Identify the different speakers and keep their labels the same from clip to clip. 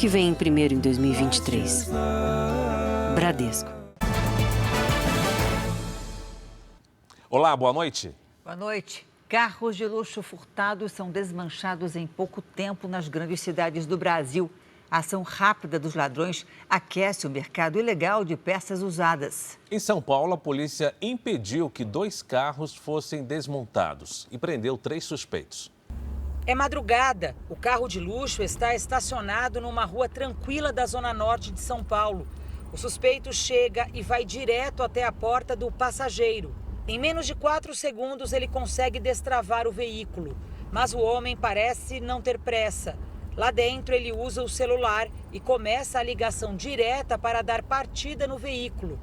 Speaker 1: que vem primeiro em 2023. Bradesco.
Speaker 2: Olá, boa noite.
Speaker 3: Boa noite. Carros de luxo furtados são desmanchados em pouco tempo nas grandes cidades do Brasil. A ação rápida dos ladrões aquece o mercado ilegal de peças usadas.
Speaker 2: Em São Paulo, a polícia impediu que 2 carros fossem desmontados e prendeu 3 suspeitos.
Speaker 4: É madrugada. O carro de luxo está estacionado numa rua tranquila da zona norte de São Paulo. O suspeito chega e vai direto até a porta do passageiro. Em menos de 4 segundos, ele consegue destravar o veículo. Mas o homem parece não ter pressa. Lá dentro, ele usa o celular e começa a ligação direta para dar partida no veículo.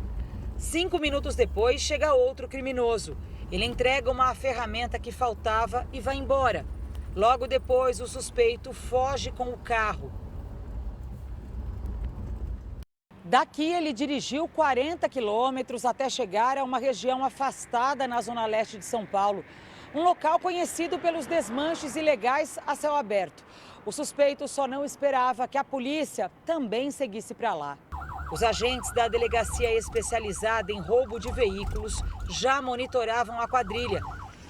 Speaker 4: 5 minutos depois, chega outro criminoso. Ele entrega uma ferramenta que faltava e vai embora. Logo depois, o suspeito foge com o carro. Daqui, ele dirigiu 40 quilômetros até chegar a uma região afastada na zona leste de São Paulo. Um local conhecido pelos desmanches ilegais a céu aberto. O suspeito só não esperava que a polícia também seguisse para lá. Os agentes da delegacia especializada em roubo de veículos já monitoravam a quadrilha.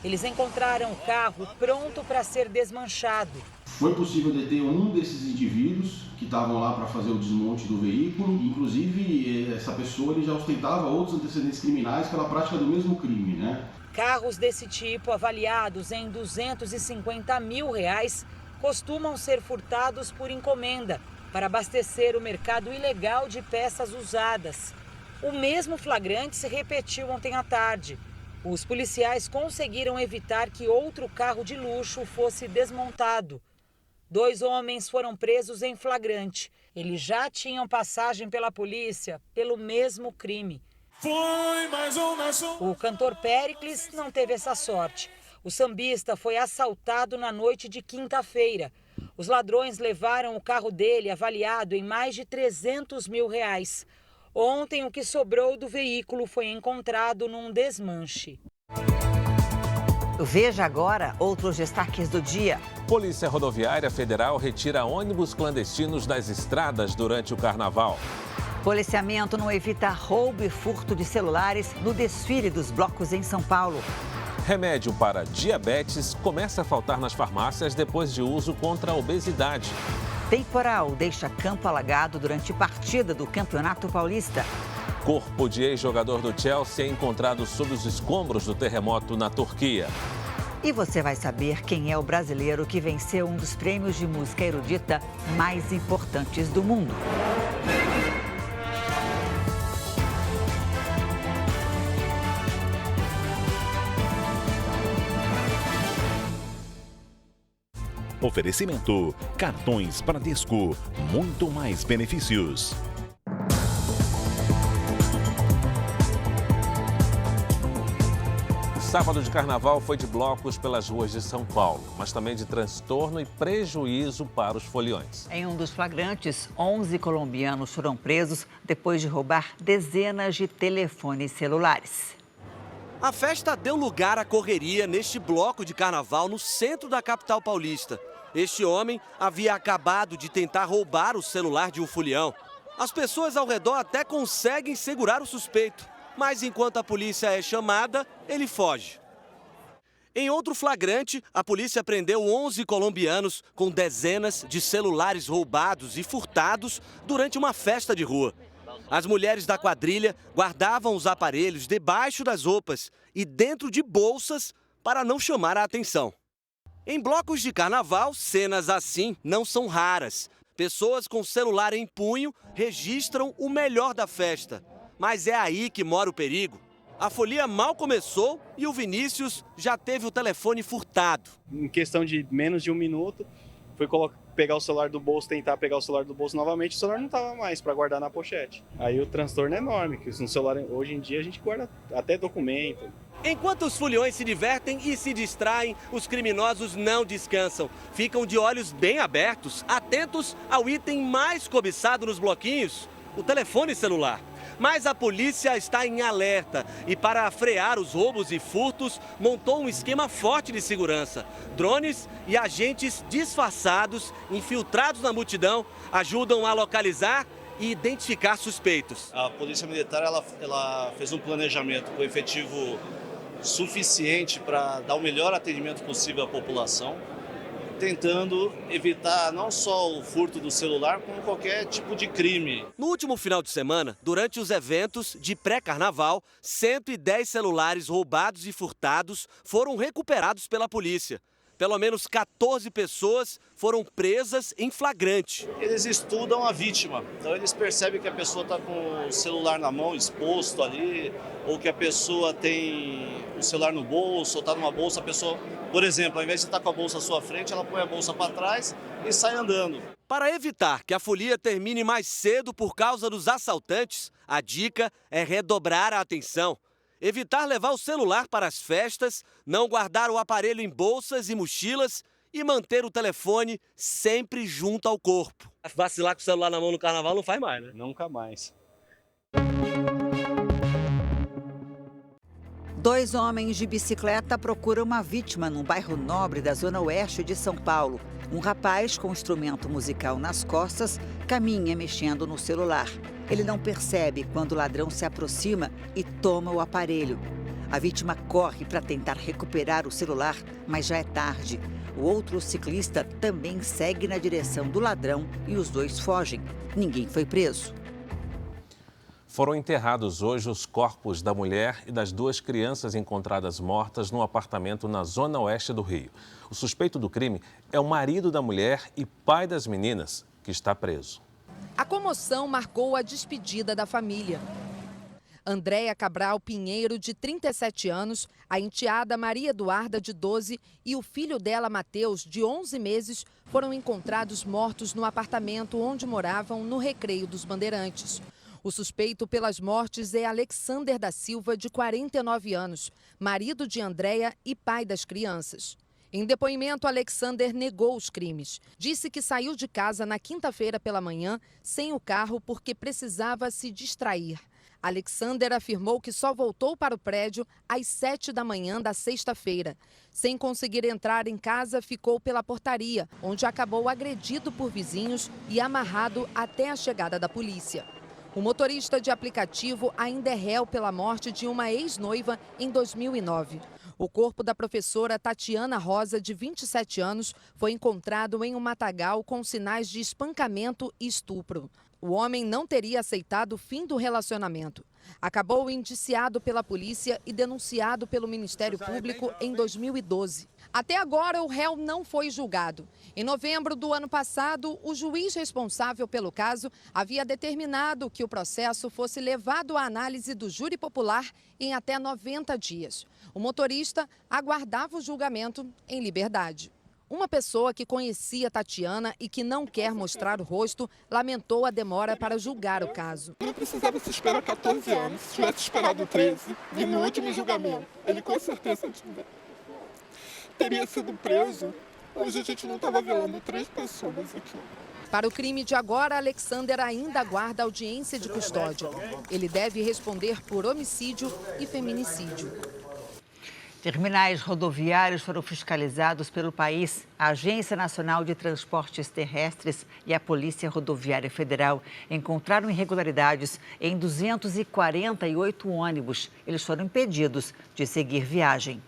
Speaker 4: Eles encontraram o carro pronto para ser desmanchado.
Speaker 5: Foi possível deter um desses indivíduos que estavam lá para fazer o desmonte do veículo. Inclusive, essa pessoa ele já ostentava outros antecedentes criminais pela prática do mesmo crime, né?
Speaker 4: Carros desse tipo, avaliados em R$250 mil, costumam ser furtados por encomenda para abastecer o mercado ilegal de peças usadas. O mesmo flagrante se repetiu ontem à tarde. Os policiais conseguiram evitar que outro carro de luxo fosse desmontado. 2 homens foram presos em flagrante. Eles já tinham passagem pela polícia pelo mesmo crime. O cantor Péricles não teve essa sorte. O sambista foi assaltado na noite de quinta-feira. Os ladrões levaram o carro dele avaliado em mais de R$300 mil. Ontem, o que sobrou do veículo foi encontrado num desmanche.
Speaker 3: Veja agora outros destaques do dia.
Speaker 2: Polícia Rodoviária Federal retira ônibus clandestinos das estradas durante o carnaval.
Speaker 3: Policiamento não evita roubo e furto de celulares no desfile dos blocos em São Paulo.
Speaker 2: Remédio para diabetes começa a faltar nas farmácias depois de uso contra a obesidade.
Speaker 3: Temporal deixa campo alagado durante partida do Campeonato Paulista.
Speaker 2: Corpo de ex-jogador do Chelsea é encontrado sob os escombros do terremoto na Turquia.
Speaker 3: E você vai saber quem é o brasileiro que venceu um dos prêmios de música erudita mais importantes do mundo.
Speaker 6: Oferecimento: cartões Bradesco, muito mais benefícios.
Speaker 2: Sábado de carnaval foi de blocos pelas ruas de São Paulo, mas também de transtorno e prejuízo para os foliões.
Speaker 3: Em um dos flagrantes, 11 colombianos foram presos depois de roubar dezenas de telefones celulares.
Speaker 7: A festa deu lugar à correria neste bloco de carnaval no centro da capital paulista. Este homem havia acabado de tentar roubar o celular de um folião. As pessoas ao redor até conseguem segurar o suspeito, mas enquanto a polícia é chamada, ele foge. Em outro flagrante, a polícia prendeu 11 colombianos com dezenas de celulares roubados e furtados durante uma festa de rua. As mulheres da quadrilha guardavam os aparelhos debaixo das roupas e dentro de bolsas para não chamar a atenção. Em blocos de carnaval, cenas assim não são raras. Pessoas com celular em punho registram o melhor da festa. Mas é aí que mora o perigo. A folia mal começou e o Vinícius já teve o telefone furtado.
Speaker 8: Em questão de menos de 1 minuto, fui pegar o celular do bolso, tentar pegar o celular do bolso novamente, o celular não estava mais para guardar na pochete. Aí o transtorno é enorme, que no celular hoje em dia a gente guarda até documento.
Speaker 7: Enquanto os foliões se divertem e se distraem, os criminosos não descansam. Ficam de olhos bem abertos, atentos ao item mais cobiçado nos bloquinhos, o telefone celular. Mas a polícia está em alerta e, para frear os roubos e furtos, montou um esquema forte de segurança. Drones e agentes disfarçados, infiltrados na multidão, ajudam a localizar e identificar suspeitos.
Speaker 9: A Polícia Militar ela fez um planejamento com efetivo suficiente para dar o melhor atendimento possível à população, tentando evitar não só o furto do celular, como qualquer tipo de crime.
Speaker 7: No último final de semana, durante os eventos de pré-carnaval, 110 celulares roubados e furtados foram recuperados pela polícia. Pelo menos 14 pessoas foram presas em flagrante.
Speaker 9: Eles estudam a vítima, então eles percebem que a pessoa está com o celular na mão, exposto ali, ou que a pessoa tem o celular no bolso, ou está numa bolsa, a pessoa, por exemplo, ao invés de estar com a bolsa à sua frente, ela põe a bolsa para trás e sai andando.
Speaker 7: Para evitar que a folia termine mais cedo por causa dos assaltantes, a dica é redobrar a atenção. Evitar levar o celular para as festas, não guardar o aparelho em bolsas e mochilas e manter o telefone sempre junto ao corpo. Vacilar com o celular na mão no carnaval não faz mais, né?
Speaker 8: Nunca mais.
Speaker 3: 2 homens de bicicleta procuram uma vítima num bairro nobre da zona oeste de São Paulo. Um rapaz com instrumento musical nas costas caminha mexendo no celular. Ele não percebe quando o ladrão se aproxima e toma o aparelho. A vítima corre para tentar recuperar o celular, mas já é tarde. O outro ciclista também segue na direção do ladrão e os dois fogem. Ninguém foi preso.
Speaker 2: Foram enterrados hoje os corpos da mulher e das 2 crianças encontradas mortas num apartamento na zona oeste do Rio. O suspeito do crime é o marido da mulher e pai das meninas, que está preso.
Speaker 10: A comoção marcou a despedida da família. Andréia Cabral Pinheiro, de 37 anos, a enteada Maria Eduarda, de 12, e o filho dela, Mateus, de 11 meses, foram encontrados mortos no apartamento onde moravam no Recreio dos Bandeirantes. O suspeito pelas mortes é Alexander da Silva, de 49 anos, marido de Andréia e pai das crianças. Em depoimento, Alexander negou os crimes. Disse que saiu de casa na quinta-feira pela manhã sem o carro porque precisava se distrair. Alexander afirmou que só voltou para o prédio às 7 da manhã da sexta-feira. Sem conseguir entrar em casa, ficou pela portaria, onde acabou agredido por vizinhos e amarrado até a chegada da polícia. O motorista de aplicativo ainda é réu pela morte de uma ex-noiva em 2009. O corpo da professora Tatiana Rosa, de 27 anos, foi encontrado em um matagal com sinais de espancamento e estupro. O homem não teria aceitado o fim do relacionamento. Acabou indiciado pela polícia e denunciado pelo Ministério Público em 2012. Até agora, o réu não foi julgado. Em novembro do ano passado, o juiz responsável pelo caso havia determinado que o processo fosse levado à análise do júri popular em até 90 dias. O motorista aguardava o julgamento em liberdade. Uma pessoa que conhecia Tatiana e que não quer mostrar o rosto lamentou a demora para julgar o caso.
Speaker 11: Não precisava se esperar 14 anos, se tivesse esperado 13, e no último julgamento, ele com certeza teria sido preso. Hoje a gente não estava velando 3 pessoas aqui.
Speaker 10: Para o crime de agora, Alexander ainda aguarda audiência de custódia. Ele deve responder por homicídio e feminicídio.
Speaker 3: Terminais rodoviários foram fiscalizados pelo país. A Agência Nacional de Transportes Terrestres e a Polícia Rodoviária Federal encontraram irregularidades em 248 ônibus. Eles foram impedidos de seguir viagem.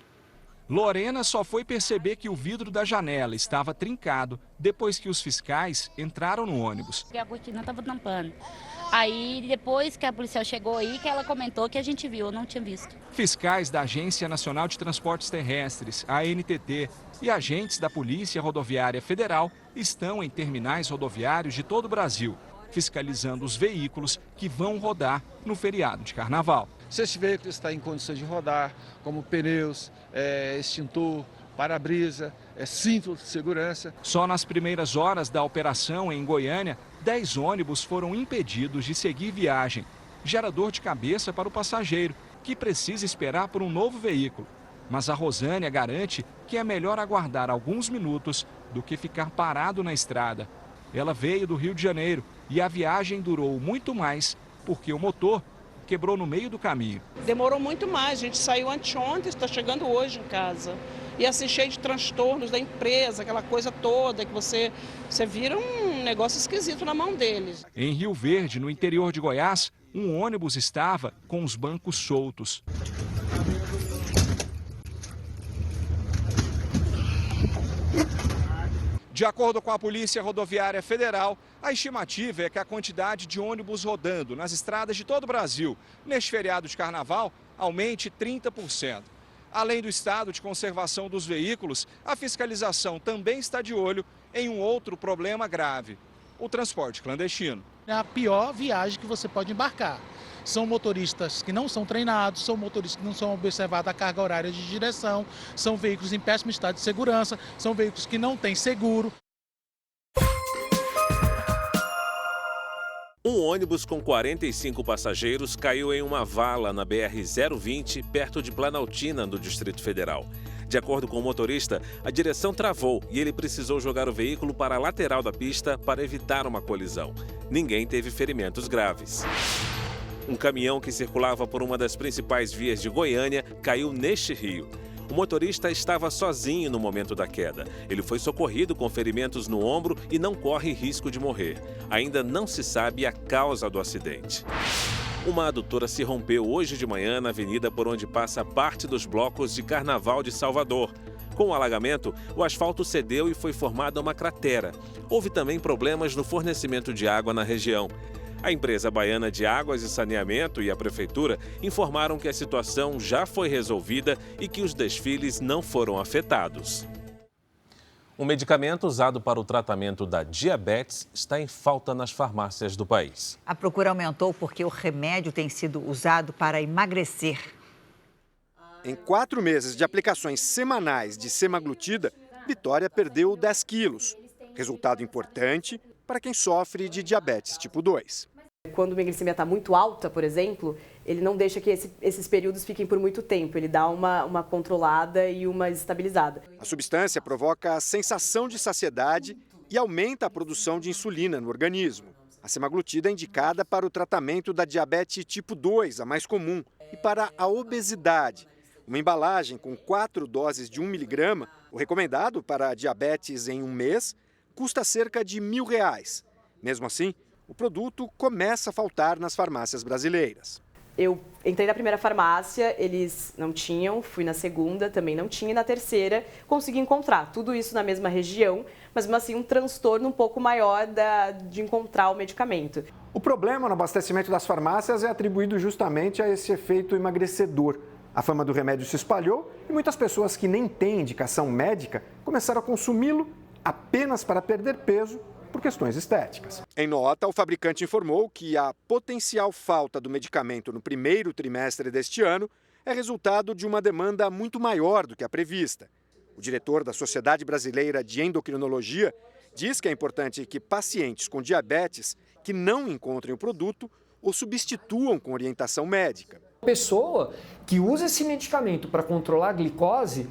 Speaker 12: Lorena só foi perceber que o vidro da janela estava trincado depois que os fiscais entraram no ônibus.
Speaker 13: A cortina estava tampando. Aí, depois que a policial chegou aí, que ela comentou que a gente viu, eu não tinha visto.
Speaker 12: Fiscais da Agência Nacional de Transportes Terrestres, a ANTT, e agentes da Polícia Rodoviária Federal estão em terminais rodoviários de todo o Brasil, fiscalizando os veículos que vão rodar no feriado de Carnaval.
Speaker 14: Se esse veículo está em condições de rodar, como pneus, extintor, para-brisa, cinto de segurança.
Speaker 12: Só nas primeiras horas da operação em Goiânia, 10 ônibus foram impedidos de seguir viagem. Gera dor de cabeça para o passageiro, que precisa esperar por um novo veículo. Mas a Rosânia garante que é melhor aguardar alguns minutos do que ficar parado na estrada. Ela veio do Rio de Janeiro E a viagem durou muito mais porque o motor quebrou no meio do caminho.
Speaker 15: Demorou muito mais, a gente saiu anteontem, está chegando hoje em casa. E assim, cheio de transtornos da empresa, aquela coisa toda, que você vira um negócio esquisito na mão deles.
Speaker 12: Em Rio Verde, no interior de Goiás, um ônibus estava com os bancos soltos. De acordo com a Polícia Rodoviária Federal, a estimativa é que a quantidade de ônibus rodando nas estradas de todo o Brasil neste feriado de carnaval aumente 30%. Além do estado de conservação dos veículos, a fiscalização também está de olho em um outro problema grave: o transporte clandestino.
Speaker 16: É a pior viagem que você pode embarcar. São motoristas que não são treinados, são motoristas que não são observados a carga horária de direção, são veículos em péssimo estado de segurança, são veículos que não têm seguro.
Speaker 2: Um ônibus com 45 passageiros caiu em uma vala na BR-020, perto de Planaltina, no Distrito Federal. De acordo com o motorista, a direção travou e ele precisou jogar o veículo para a lateral da pista para evitar uma colisão. Ninguém teve ferimentos graves. Um caminhão que circulava por uma das principais vias de Goiânia caiu neste rio. O motorista estava sozinho no momento da queda. Ele foi socorrido com ferimentos no ombro e não corre risco de morrer. Ainda não se sabe a causa do acidente. Uma adutora se rompeu hoje de manhã na avenida por onde passa parte dos blocos de Carnaval de Salvador. Com o alagamento, o asfalto cedeu e foi formada uma cratera. Houve também problemas no fornecimento de água na região. A empresa baiana de águas e saneamento e a prefeitura informaram que a situação já foi resolvida e que os desfiles não foram afetados. Um medicamento usado para o tratamento da diabetes está em falta nas farmácias do país.
Speaker 3: A procura aumentou porque o remédio tem sido usado para emagrecer.
Speaker 17: Em 4 meses de aplicações semanais de semaglutida, Vitória perdeu 10 quilos. Resultado importante para quem sofre de diabetes tipo 2.
Speaker 18: Quando a glicemia está muito alta, por exemplo, ele não deixa que esses períodos fiquem por muito tempo, ele dá uma controlada e uma estabilizada.
Speaker 17: A substância provoca a sensação de saciedade e aumenta a produção de insulina no organismo. A semaglutida é indicada para o tratamento da diabetes tipo 2, a mais comum, e para a obesidade. Uma embalagem com 4 doses de 1 miligrama, o recomendado para a diabetes em um mês, custa cerca de R$1.000. Mesmo assim, o produto começa a faltar nas farmácias brasileiras.
Speaker 18: Eu entrei na primeira farmácia, eles não tinham, fui na segunda, também não tinha, e na terceira consegui encontrar. Tudo isso na mesma região, mas mesmo assim um transtorno um pouco maior de encontrar o medicamento.
Speaker 19: O problema no abastecimento das farmácias é atribuído justamente a esse efeito emagrecedor. A fama do remédio se espalhou e muitas pessoas que nem têm indicação médica começaram a consumi-lo apenas para perder peso por questões estéticas.
Speaker 17: Em nota, o fabricante informou que a potencial falta do medicamento no primeiro trimestre deste ano é resultado de uma demanda muito maior do que a prevista. O diretor da Sociedade Brasileira de Endocrinologia diz que é importante que pacientes com diabetes que não encontrem o produto o substituam com orientação médica.
Speaker 20: A pessoa que usa esse medicamento para controlar a glicose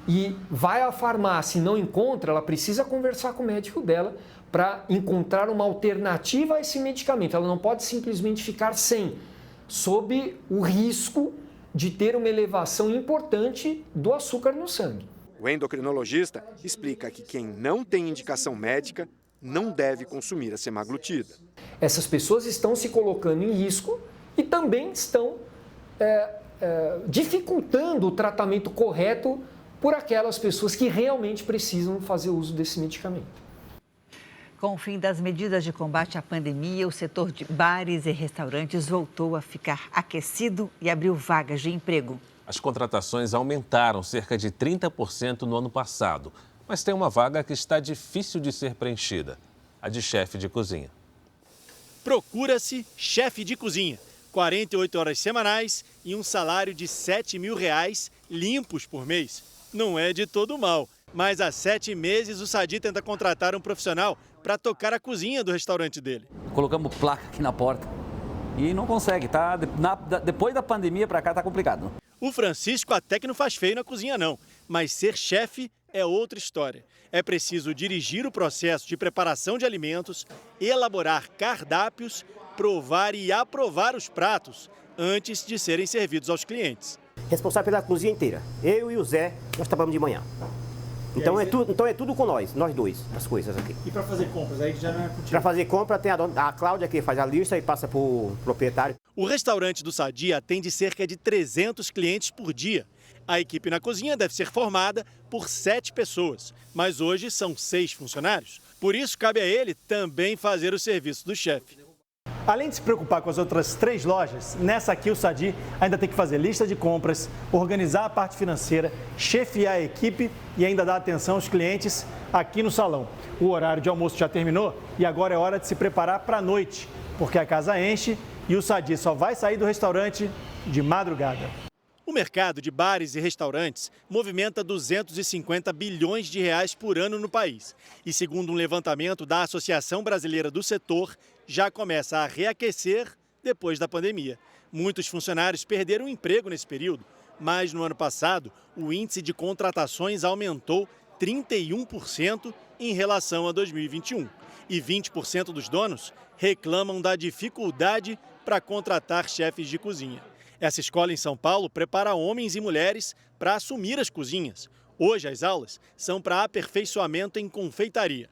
Speaker 20: e vai à farmácia e não encontra, ela precisa conversar com o médico dela para encontrar uma alternativa a esse medicamento. Ela não pode simplesmente ficar sem, sob o risco de ter uma elevação importante do açúcar no sangue.
Speaker 17: O endocrinologista explica que quem não tem indicação médica não deve consumir a semaglutida.
Speaker 20: Essas pessoas estão se colocando em risco e também estão dificultando o tratamento correto por aquelas pessoas que realmente precisam fazer uso desse medicamento.
Speaker 3: Com o fim das medidas de combate à pandemia, o setor de bares e restaurantes voltou a ficar aquecido e abriu vagas de emprego.
Speaker 2: As contratações aumentaram cerca de 30% no ano passado, mas tem uma vaga que está difícil de ser preenchida, a de chefe de cozinha.
Speaker 21: Procura-se chefe de cozinha, 48 horas semanais e um salário de R$7.000 limpos por mês. Não é de todo mal, mas há 7 meses o Sadi tenta contratar um profissional para tocar a cozinha do restaurante dele.
Speaker 22: Colocamos placa aqui na porta e não consegue, tá? Depois da pandemia para cá tá complicado.
Speaker 21: O Francisco até que não faz feio na cozinha não, mas ser chefe é outra história. É preciso dirigir o processo de preparação de alimentos, elaborar cardápios, provar e aprovar os pratos antes de serem servidos aos clientes.
Speaker 1: Responsável pela cozinha inteira. Eu e o Zé, nós trabalhamos de manhã. Então é tudo com nós dois, as coisas aqui.
Speaker 21: E para fazer compras, aí já não é contigo?
Speaker 1: Para fazer compra tem a Cláudia que faz a lista e passa para o proprietário.
Speaker 21: O restaurante do Sadia atende cerca de 300 clientes por dia. A equipe na cozinha deve ser formada por 7 pessoas, mas hoje são 6 funcionários. Por isso, cabe a ele também fazer o serviço do chefe.
Speaker 5: Além de se preocupar com as outras 3 lojas, nessa aqui o Sadi ainda tem que fazer lista de compras, organizar a parte financeira, chefiar a equipe e ainda dar atenção aos clientes aqui no salão. O horário de almoço já terminou e agora é hora de se preparar para a noite, porque a casa enche e o Sadi só vai sair do restaurante de madrugada.
Speaker 21: O mercado de bares e restaurantes movimenta 250 bilhões de reais por ano no país. E segundo um levantamento da Associação Brasileira do Setor, já começa a reaquecer depois da pandemia. Muitos funcionários perderam o emprego nesse período, mas no ano passado o índice de contratações aumentou 31% em relação a 2021. E 20% dos donos reclamam da dificuldade para contratar chefes de cozinha. Essa escola em São Paulo prepara homens e mulheres para assumir as cozinhas. Hoje as aulas são para aperfeiçoamento em confeitaria.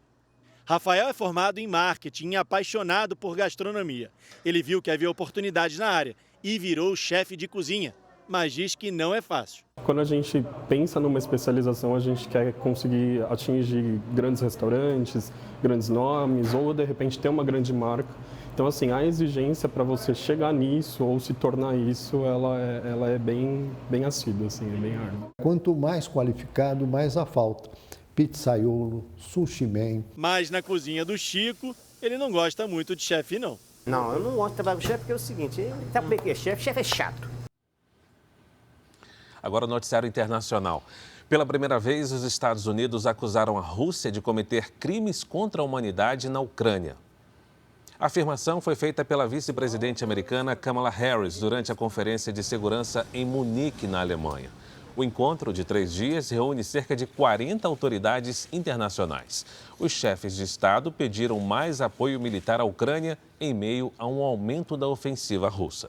Speaker 21: Rafael é formado em marketing e apaixonado por gastronomia. Ele viu que havia oportunidades na área e virou chefe de cozinha, mas diz que não é fácil.
Speaker 23: Quando a gente pensa numa especialização, a gente quer conseguir atingir grandes restaurantes, grandes nomes ou, de repente, ter uma grande marca. Então, assim, a exigência para você chegar nisso ou se tornar isso, ela é bem assídua, assim, é bem árdua.
Speaker 24: Quanto mais qualificado, mais a falta. Pizzaiolo, sushi man.
Speaker 21: Mas na cozinha do Chico, ele não gosta muito de chefe, não.
Speaker 1: Não, eu não gosto de trabalhar com chefe porque é o seguinte, sabe por que é chefe? Chefe é chato.
Speaker 2: Agora o noticiário internacional. Pela primeira vez, os Estados Unidos acusaram a Rússia de cometer crimes contra a humanidade na Ucrânia. A afirmação foi feita pela vice-presidente americana Kamala Harris durante a Conferência de Segurança em Munique, na Alemanha. O encontro de 3 dias reúne cerca de 40 autoridades internacionais. Os chefes de Estado pediram mais apoio militar à Ucrânia em meio a um aumento da ofensiva russa.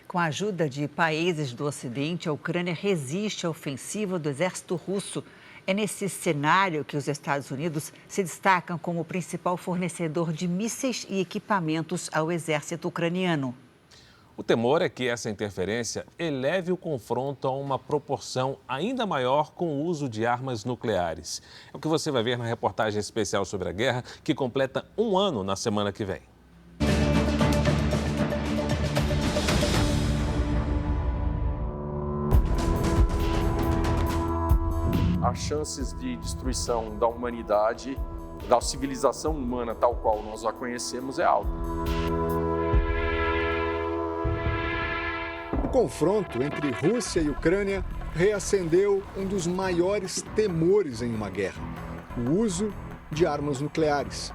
Speaker 3: Com a ajuda de países do Ocidente, a Ucrânia resiste à ofensiva do exército russo. É nesse cenário que os Estados Unidos se destacam como o principal fornecedor de mísseis e equipamentos ao exército ucraniano.
Speaker 2: O temor é que essa interferência eleve o confronto a uma proporção ainda maior com o uso de armas nucleares. É o que você vai ver na reportagem especial sobre a guerra, que completa 1 ano na semana que vem.
Speaker 25: As chances de destruição da humanidade, da civilização humana tal qual nós a conhecemos, é alta.
Speaker 17: O confronto entre Rússia e Ucrânia reacendeu um dos maiores temores em uma guerra: o uso de armas nucleares.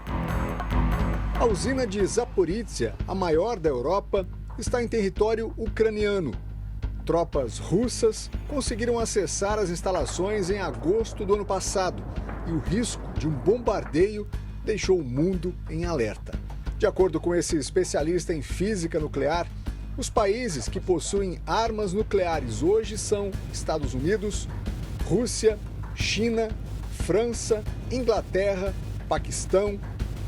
Speaker 17: A usina de Zaporizhia, a maior da Europa, está em território ucraniano. Tropas russas conseguiram acessar as instalações em agosto do ano passado e o risco de um bombardeio deixou o mundo em alerta. De acordo com esse especialista em física nuclear, os países que possuem armas nucleares hoje são Estados Unidos, Rússia, China, França, Inglaterra, Paquistão,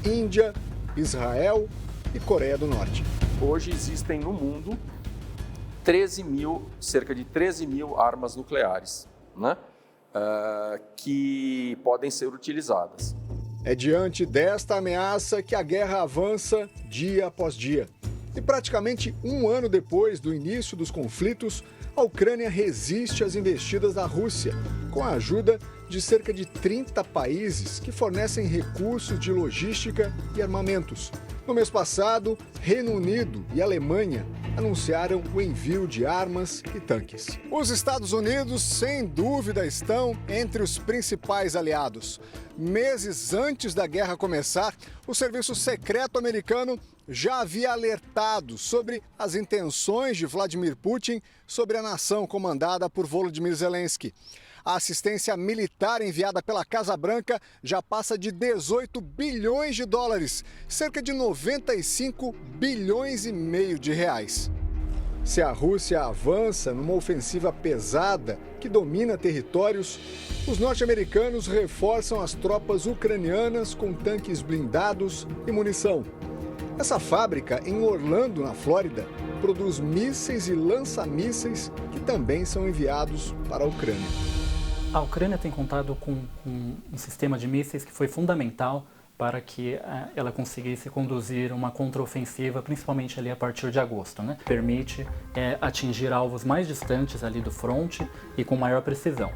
Speaker 17: Índia, Israel e Coreia do Norte.
Speaker 25: Hoje existem no mundo cerca de 13 mil armas nucleares, né? Que podem ser utilizadas.
Speaker 17: É diante desta ameaça que a guerra avança dia após dia. E praticamente 1 ano depois do início dos conflitos, a Ucrânia resiste às investidas da Rússia, com a ajuda de cerca de 30 países que fornecem recursos de logística e armamentos. No mês passado, Reino Unido e Alemanha anunciaram o envio de armas e tanques. Os Estados Unidos, sem dúvida, estão entre os principais aliados. Meses antes da guerra começar, o serviço secreto americano já havia alertado sobre as intenções de Vladimir Putin sobre a nação comandada por Volodymyr Zelensky.
Speaker 4: A assistência militar enviada pela Casa Branca já passa de 18 bilhões de dólares, cerca de 95 bilhões e meio de reais. Se a Rússia avança numa ofensiva pesada que domina territórios, os norte-americanos reforçam as tropas ucranianas com tanques blindados e munição. Essa fábrica, em Orlando, na Flórida, produz mísseis e lança-mísseis que também são enviados para a Ucrânia.
Speaker 6: A Ucrânia tem contado com um sistema de mísseis que foi fundamental para que ela conseguisse conduzir uma contraofensiva, principalmente ali a partir de agosto, né? Permite atingir alvos mais distantes ali do fronte e com maior precisão.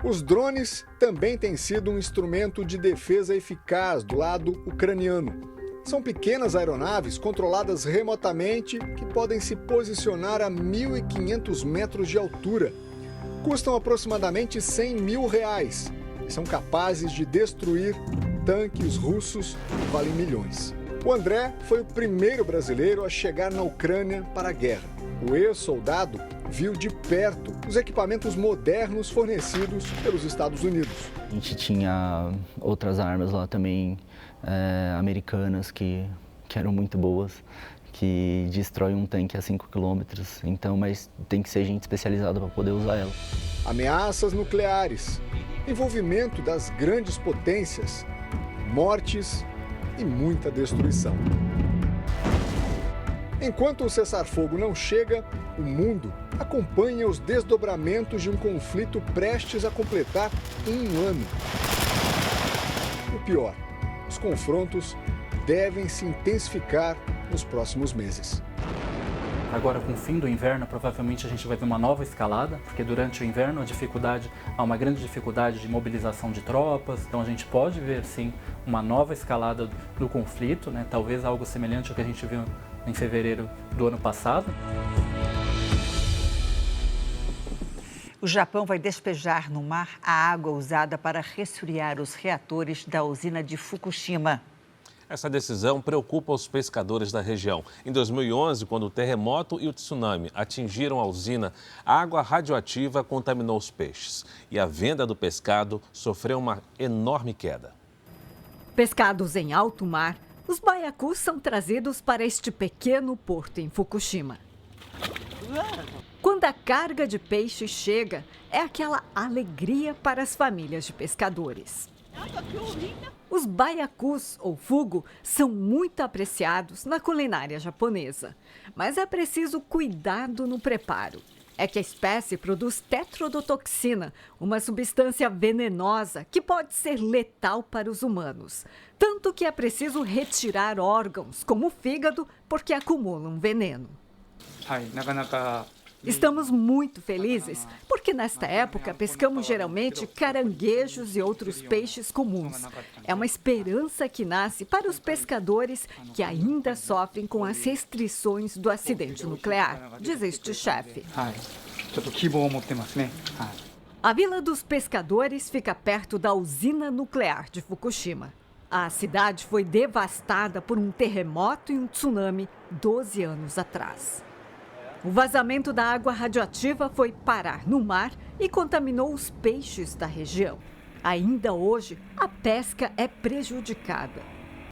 Speaker 4: Os drones também têm sido um instrumento de defesa eficaz do lado ucraniano. São pequenas aeronaves controladas remotamente que podem se posicionar a 1.500 metros de altura. Custam aproximadamente R$100 mil e são capazes de destruir tanques russos que valem milhões. O André foi o primeiro brasileiro a chegar na Ucrânia para a guerra. O ex-soldado viu de perto os equipamentos modernos fornecidos pelos Estados Unidos.
Speaker 7: A gente tinha outras armas lá também, americanas, que eram muito boas, que destroem um tanque a 5 km, então, mas tem que ser gente especializada para poder usar ela.
Speaker 4: Ameaças nucleares, envolvimento das grandes potências, mortes e muita destruição. Enquanto o cessar-fogo não chega, o mundo acompanha os desdobramentos de um conflito prestes a completar um ano. O pior, os confrontos devem se intensificar nos próximos meses.
Speaker 6: Agora, com o fim do inverno, provavelmente a gente vai ver uma nova escalada, porque durante o inverno há uma grande dificuldade de mobilização de tropas, então a gente pode ver, sim, uma nova escalada do conflito, né? Talvez algo semelhante ao que a gente viu em fevereiro do ano passado.
Speaker 3: O Japão vai despejar no mar a água usada para resfriar os reatores da usina de Fukushima.
Speaker 2: Essa decisão preocupa os pescadores da região. Em 2011, quando o terremoto e o tsunami atingiram a usina, a água radioativa contaminou os peixes e a venda do pescado sofreu uma enorme queda.
Speaker 8: Pescados em alto mar, os baiacus são trazidos para este pequeno porto em Fukushima. Quando a carga de peixe chega, é aquela alegria para as famílias de pescadores. Os baiacus, ou fugu, são muito apreciados na culinária japonesa. Mas é preciso cuidado no preparo. É que a espécie produz tetrodotoxina, uma substância venenosa que pode ser letal para os humanos. Tanto que é preciso retirar órgãos, como o fígado, porque acumulam veneno. Estamos muito felizes porque nesta época pescamos geralmente caranguejos e outros peixes comuns. É uma esperança que nasce para os pescadores que ainda sofrem com as restrições do acidente nuclear, diz este chefe. A Vila dos Pescadores fica perto da usina nuclear de Fukushima. A cidade foi devastada por um terremoto e um tsunami 12 anos atrás. O vazamento da água radioativa foi parar no mar e contaminou os peixes da região. Ainda hoje, a pesca é prejudicada.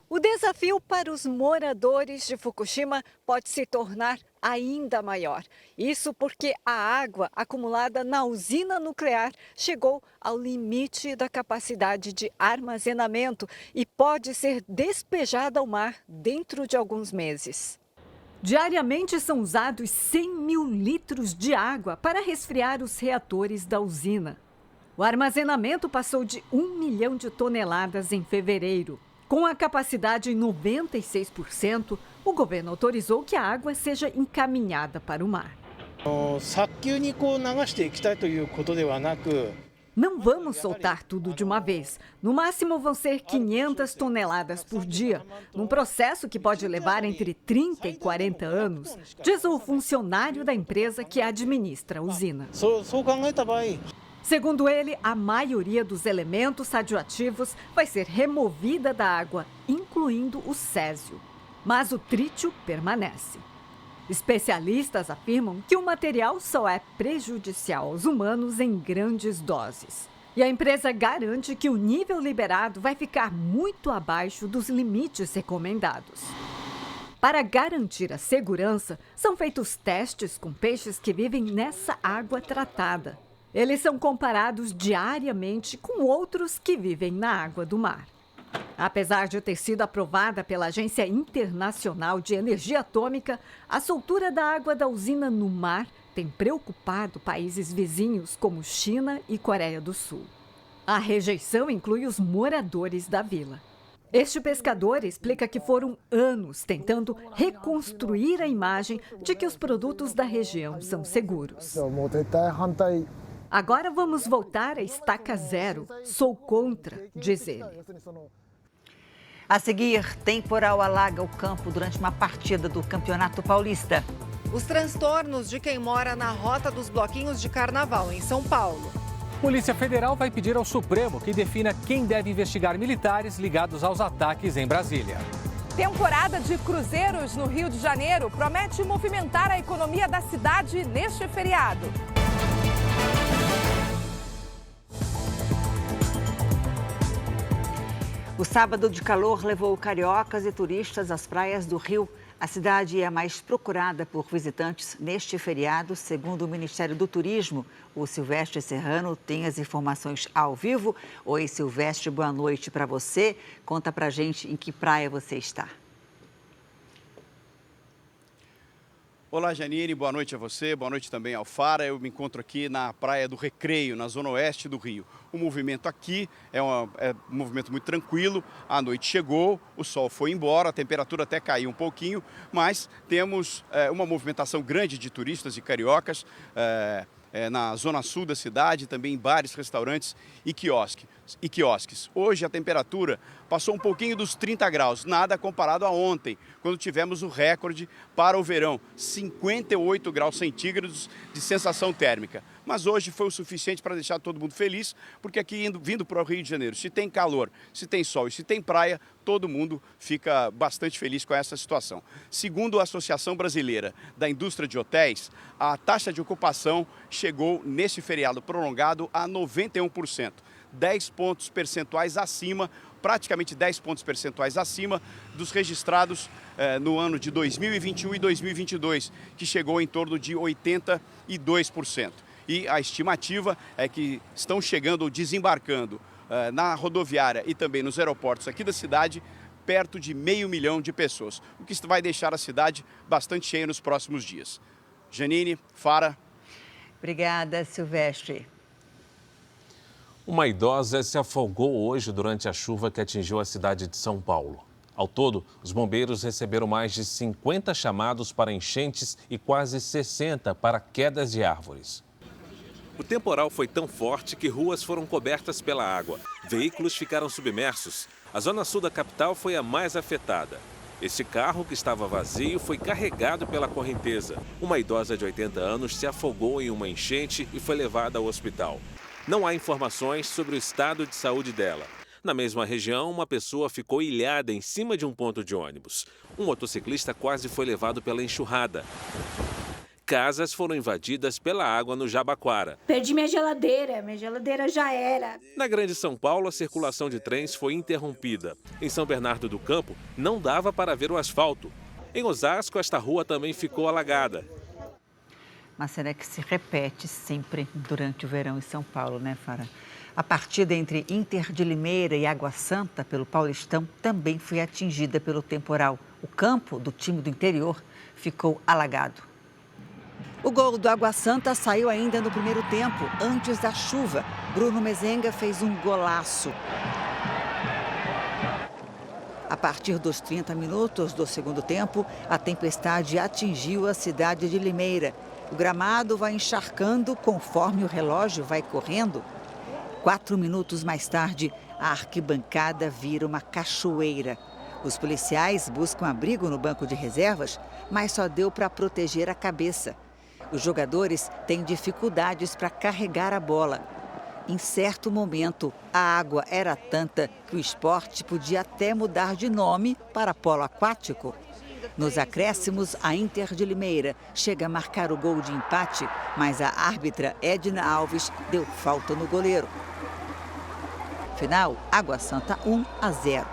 Speaker 8: O desafio para os moradores de Fukushima pode se tornar ainda maior. Isso porque a água acumulada na usina nuclear chegou ao limite da capacidade de armazenamento e pode ser despejada ao mar dentro de alguns meses. Diariamente são usados 100 mil litros de água para resfriar os reatores da usina. O armazenamento passou de 1 milhão de toneladas em fevereiro. Com a capacidade em 96%, o governo autorizou que a água seja encaminhada para o mar. Não vamos soltar tudo de uma vez. No máximo vão ser 500 toneladas por dia, num processo que pode levar entre 30 e 40 anos, diz o funcionário da empresa que administra a usina. Segundo ele, a maioria dos elementos radioativos vai ser removida da água, incluindo o césio. Mas o trítio permanece. Especialistas afirmam que o material só é prejudicial aos humanos em grandes doses. E a empresa garante que o nível liberado vai ficar muito abaixo dos limites recomendados. Para garantir a segurança, são feitos testes com peixes que vivem nessa água tratada. Eles são comparados diariamente com outros que vivem na água do mar. Apesar de ter sido aprovada pela Agência Internacional de Energia Atômica, a soltura da água da usina no mar tem preocupado países vizinhos como China e Coreia do Sul. A rejeição inclui os moradores da vila. Este pescador explica que foram anos tentando reconstruir a imagem de que os produtos da região são seguros. Agora vamos voltar à estaca zero. Sou contra, diz ele.
Speaker 3: A seguir, temporal alaga o campo durante uma partida do Campeonato Paulista.
Speaker 9: Os transtornos de quem mora na rota dos bloquinhos de carnaval em São Paulo.
Speaker 10: Polícia Federal vai pedir ao Supremo que defina quem deve investigar militares ligados aos ataques em Brasília.
Speaker 9: Temporada de cruzeiros no Rio de Janeiro promete movimentar a economia da cidade neste feriado.
Speaker 3: O sábado de calor levou cariocas e turistas às praias do Rio. A cidade é a mais procurada por visitantes neste feriado, segundo o Ministério do Turismo. O Silvestre Serrano tem as informações ao vivo. Oi, Silvestre, boa noite para você. Conta pra gente em que praia você está.
Speaker 11: Olá, Janine, boa noite a você, boa noite também ao Fara. Eu me encontro aqui na Praia do Recreio, na zona oeste do Rio. O movimento aqui é um movimento muito tranquilo, a noite chegou, o sol foi embora, a temperatura até caiu um pouquinho, mas temos uma movimentação grande de turistas e cariocas na zona sul da cidade, também em bares, restaurantes e quiosques. Hoje a temperatura passou um pouquinho dos 30 graus, nada comparado a ontem, quando tivemos o recorde para o verão, 58 graus centígrados de sensação térmica. Mas hoje foi o suficiente para deixar todo mundo feliz, porque aqui vindo para o Rio de Janeiro, se tem calor, se tem sol e se tem praia, todo mundo fica bastante feliz com essa situação. Segundo a Associação Brasileira da Indústria de Hotéis, a taxa de ocupação chegou nesse feriado prolongado a 91%, 10 pontos percentuais acima, praticamente 10 pontos percentuais acima dos registrados no ano de 2021 e 2022, que chegou em torno de 82%. E a estimativa é que estão chegando ou desembarcando na rodoviária e também nos aeroportos aqui da cidade perto de 500 mil de pessoas, o que vai deixar a cidade bastante cheia nos próximos dias. Janine, Fara.
Speaker 3: Obrigada, Silvestre.
Speaker 2: Uma idosa se afogou hoje durante a chuva que atingiu a cidade de São Paulo. Ao todo, os bombeiros receberam mais de 50 chamados para enchentes e quase 60 para quedas de árvores. O temporal foi tão forte que ruas foram cobertas pela água. Veículos ficaram submersos. A zona sul da capital foi a mais afetada. Este carro, que estava vazio, foi carregado pela correnteza. Uma idosa de 80 anos se afogou em uma enchente e foi levada ao hospital. Não há informações sobre o estado de saúde dela. Na mesma região, uma pessoa ficou ilhada em cima de um ponto de ônibus. Um motociclista quase foi levado pela enxurrada. Casas foram invadidas pela água no Jabaquara.
Speaker 13: Perdi minha geladeira já era.
Speaker 2: Na Grande São Paulo, a circulação de trens foi interrompida. Em São Bernardo do Campo, não dava para ver o asfalto. Em Osasco, esta rua também ficou alagada.
Speaker 3: Mas será que se repete sempre durante o verão em São Paulo, né, Fara? A partida entre Inter de Limeira e Água Santa pelo Paulistão também foi atingida pelo temporal. O campo do time do interior ficou alagado. O gol do Água Santa saiu ainda no primeiro tempo, antes da chuva. Bruno Mezenga fez um golaço. A partir dos 30 minutos do segundo tempo, a tempestade atingiu a cidade de Limeira. O gramado vai encharcando conforme o relógio vai correndo. 4 minutos mais tarde, a arquibancada vira uma cachoeira. Os policiais buscam abrigo no banco de reservas, mas só deu para proteger a cabeça. Os jogadores têm dificuldades para carregar a bola. Em certo momento, a água era tanta que o esporte podia até mudar de nome para polo aquático. Nos acréscimos, a Inter de Limeira chega a marcar o gol de empate, mas a árbitra Edna Alves deu falta no goleiro. Final, Água Santa 1-0.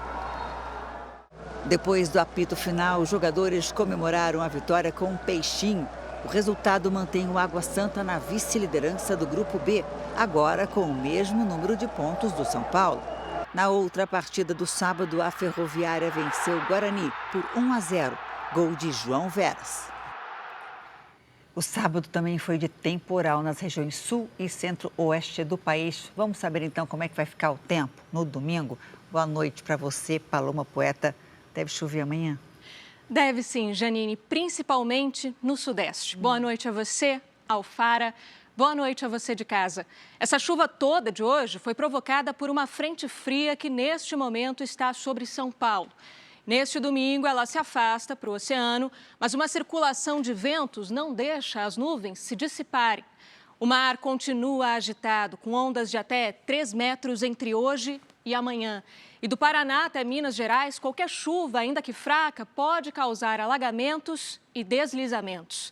Speaker 3: Depois do apito final, os jogadores comemoraram a vitória com um peixinho. O resultado mantém o Água Santa na vice-liderança do Grupo B, agora com o mesmo número de pontos do São Paulo. Na outra partida do sábado, a Ferroviária venceu o Guarani por 1-0, gol de João Veras. O sábado também foi de temporal nas regiões sul e centro-oeste do país. Vamos saber então como é que vai ficar o tempo no domingo? Boa noite para você, Paloma Poeta. Deve chover amanhã?
Speaker 12: Deve sim, Janine, principalmente no sudeste. Boa noite a você, Alfara. Boa noite a você de casa. Essa chuva toda de hoje foi provocada por uma frente fria que neste momento está sobre São Paulo. Neste domingo, ela se afasta para o oceano, mas uma circulação de ventos não deixa as nuvens se dissiparem. O mar continua agitado, com ondas de até 3 metros entre hoje e amanhã. E do Paraná até Minas Gerais, qualquer chuva, ainda que fraca, pode causar alagamentos e deslizamentos.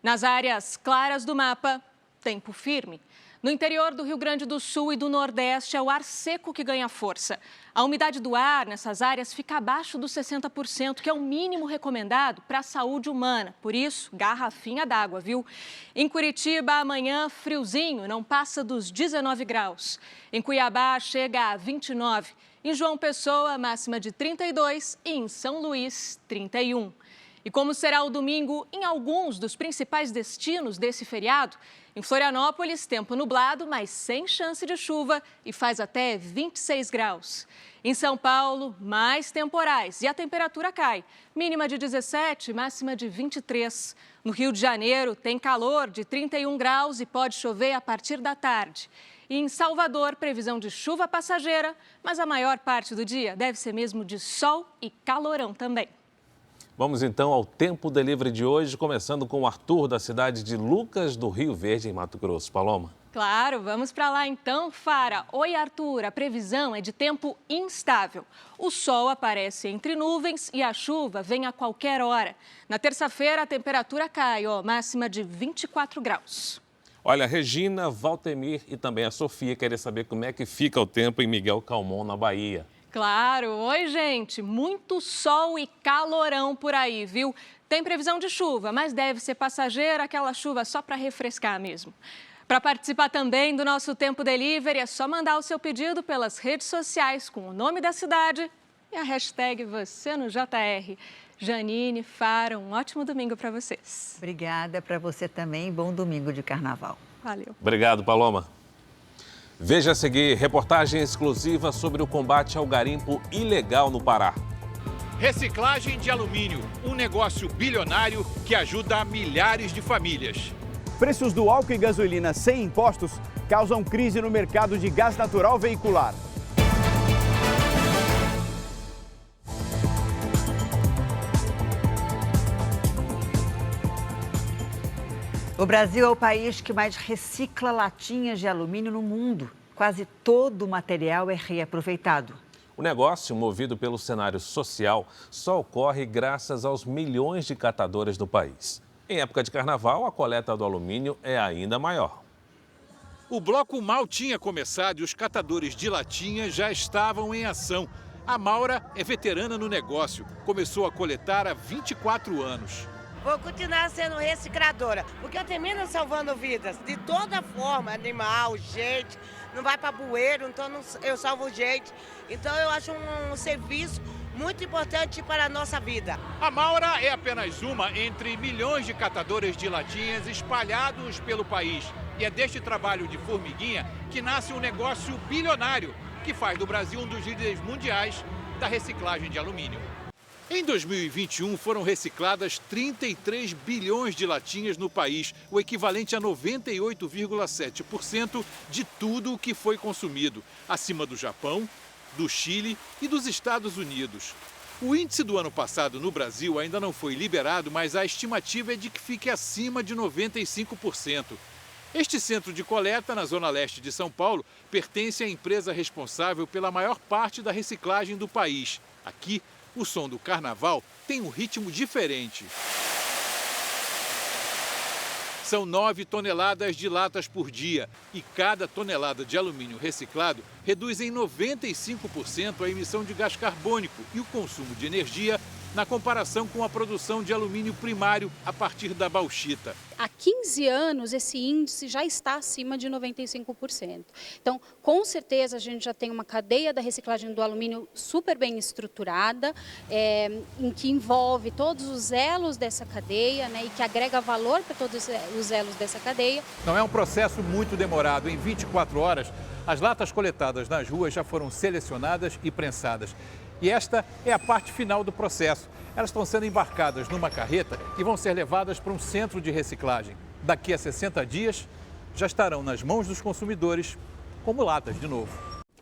Speaker 12: Nas áreas claras do mapa, tempo firme. No interior do Rio Grande do Sul e do Nordeste, é o ar seco que ganha força. A umidade do ar nessas áreas fica abaixo dos 60%, que é o mínimo recomendado para a saúde humana. Por isso, garrafinha d'água, viu? Em Curitiba, amanhã, friozinho, não passa dos 19 graus. Em Cuiabá, chega a 29. Em João Pessoa, máxima de 32 e em São Luís, 31. E como será o domingo em alguns dos principais destinos desse feriado? Em Florianópolis, tempo nublado, mas sem chance de chuva e faz até 26 graus. Em São Paulo, mais temporais e a temperatura cai. Mínima de 17, máxima de 23. No Rio de Janeiro, tem calor de 31 graus e pode chover a partir da tarde. E em Salvador, previsão de chuva passageira, mas a maior parte do dia deve ser mesmo de sol e calorão também.
Speaker 2: Vamos então ao Tempo Delivery de hoje, começando com o Arthur, da cidade de Lucas do Rio Verde, em Mato Grosso. Paloma.
Speaker 12: Claro, vamos para lá então, Fara. Oi, Arthur, a previsão é de tempo instável. O sol aparece entre nuvens e a chuva vem a qualquer hora. Na terça-feira, a temperatura cai, máxima de 24 graus.
Speaker 2: Olha, a Regina, Valtemir e também a Sofia querem saber como é que fica o tempo em Miguel Calmon, na Bahia.
Speaker 12: Claro. Oi, gente. Muito sol e calorão por aí, viu? Tem previsão de chuva, mas deve ser passageira, aquela chuva só para refrescar mesmo. Para participar também do nosso Tempo Delivery, é só mandar o seu pedido pelas redes sociais com o nome da cidade e a hashtag você no JR. Janine, Fara, um ótimo domingo para vocês.
Speaker 3: Obrigada para você também. Bom domingo de carnaval.
Speaker 12: Valeu.
Speaker 2: Obrigado, Paloma. Veja a seguir reportagem exclusiva sobre o combate ao garimpo ilegal no Pará.
Speaker 14: Reciclagem de alumínio, um negócio bilionário que ajuda milhares de famílias.
Speaker 15: Preços do álcool e gasolina sem impostos causam crise no mercado de gás natural veicular.
Speaker 3: O Brasil é o país que mais recicla latinhas de alumínio no mundo. Quase todo o material é reaproveitado.
Speaker 2: O negócio, movido pelo cenário social, só ocorre graças aos milhões de catadores do país. Em época de carnaval, a coleta do alumínio é ainda maior.
Speaker 14: O bloco mal tinha começado e os catadores de latinha já estavam em ação. A Maura é veterana no negócio, começou a coletar há 24 anos.
Speaker 16: Vou continuar sendo recicladora, porque eu termino salvando vidas, de toda forma, animal, gente, não vai para bueiro, então eu salvo gente. Então eu acho um serviço muito importante para a nossa vida.
Speaker 14: A Maura é apenas uma entre milhões de catadores de latinhas espalhados pelo país. E é deste trabalho de formiguinha que nasce um negócio bilionário, que faz do Brasil um dos líderes mundiais da reciclagem de alumínio. Em 2021, foram recicladas 33 bilhões de latinhas no país, o equivalente a 98,7% de tudo o que foi consumido, acima do Japão, do Chile e dos Estados Unidos. O índice do ano passado no Brasil ainda não foi liberado, mas a estimativa é de que fique acima de 95%. Este centro de coleta, na zona leste de São Paulo, pertence à empresa responsável pela maior parte da reciclagem do país. Aqui, O som do carnaval tem um ritmo diferente. São 9 toneladas de latas por dia e cada tonelada de alumínio reciclado reduz em 95% a emissão de gás carbônico e o consumo de energia na comparação com a produção de alumínio primário a partir da bauxita.
Speaker 5: Há 15 anos, esse índice já está acima de 95%. Então, com certeza, a gente já tem uma cadeia da reciclagem do alumínio super bem estruturada, em que envolve todos os elos dessa cadeia, né, e que agrega valor para todos os elos dessa cadeia.
Speaker 14: Não é um processo muito demorado. Em 24 horas, as latas coletadas nas ruas já foram selecionadas e prensadas. E esta é a parte final do processo. Elas estão sendo embarcadas numa carreta e vão ser levadas para um centro de reciclagem. Daqui a 60 dias, já estarão nas mãos dos consumidores como latas de novo.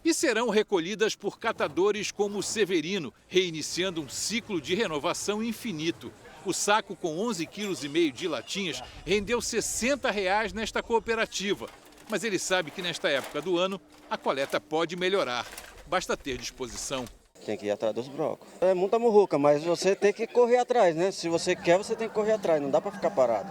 Speaker 14: E serão recolhidas por catadores como o Severino, reiniciando um ciclo de renovação infinito. O saco com 11,5 kg de latinhas rendeu R$ 60 nesta cooperativa. Mas ele sabe que nesta época do ano, a coleta pode melhorar. Basta ter disposição.
Speaker 18: Tem que ir atrás dos blocos. É muita muvuca, mas você tem que correr atrás, né? Se você quer, você tem que correr atrás, não dá para ficar parado.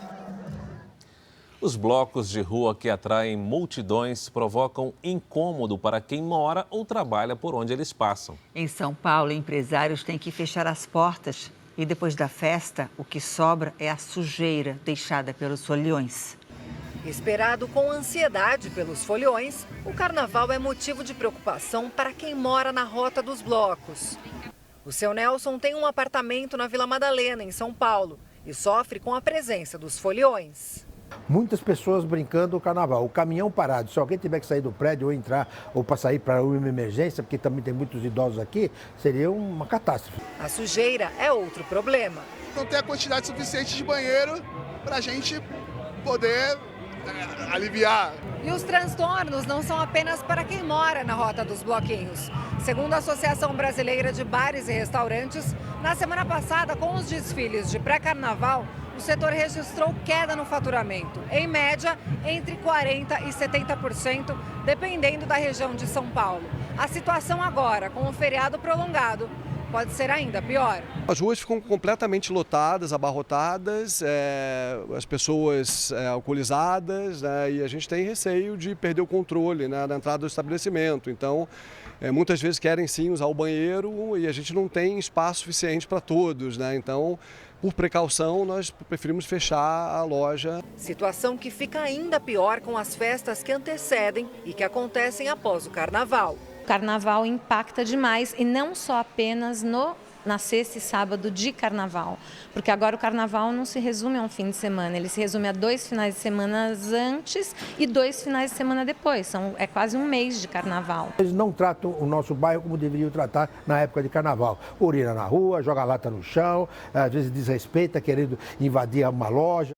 Speaker 2: Os blocos de rua que atraem multidões provocam incômodo para quem mora ou trabalha por onde eles passam.
Speaker 3: Em São Paulo, empresários têm que fechar as portas e depois da festa, o que sobra é a sujeira deixada pelos foliões.
Speaker 19: Esperado com ansiedade pelos foliões, o carnaval é motivo de preocupação para quem mora na rota dos blocos. O seu Nelson tem um apartamento na Vila Madalena, em São Paulo, e sofre com a presença dos foliões.
Speaker 20: Muitas pessoas brincando o carnaval, o caminhão parado. Se alguém tiver que sair do prédio ou entrar, ou para sair para uma emergência, porque também tem muitos idosos aqui, seria uma catástrofe.
Speaker 19: A sujeira é outro problema.
Speaker 22: Não tem a quantidade suficiente de banheiro para a gente poder aliviar.
Speaker 19: E os transtornos não são apenas para quem mora na rota dos bloquinhos. Segundo a Associação Brasileira de Bares e Restaurantes, na semana passada, com os desfiles de pré-carnaval, o setor registrou queda no faturamento, em média entre 40% e 70%, dependendo da região de São Paulo. A situação agora, com o feriado prolongado, pode ser ainda pior.
Speaker 26: As ruas ficam completamente lotadas, abarrotadas, as pessoas alcoolizadas, né, e a gente tem receio de perder o controle, né, na entrada do estabelecimento. Então, muitas vezes querem sim usar o banheiro e a gente não tem espaço suficiente para todos, né? Então, por precaução, nós preferimos fechar a loja.
Speaker 19: Situação que fica ainda pior com as festas que antecedem e que acontecem após o carnaval.
Speaker 27: O carnaval impacta demais e não só apenas na sexta e sábado de carnaval, porque agora o carnaval não se resume a um fim de semana, ele se resume a 2 finais de semana antes e 2 finais de semana depois, é quase um mês de carnaval.
Speaker 20: Eles não tratam o nosso bairro como deveriam tratar na época de carnaval. Urina na rua, joga lata no chão, às vezes desrespeita, querendo invadir uma loja.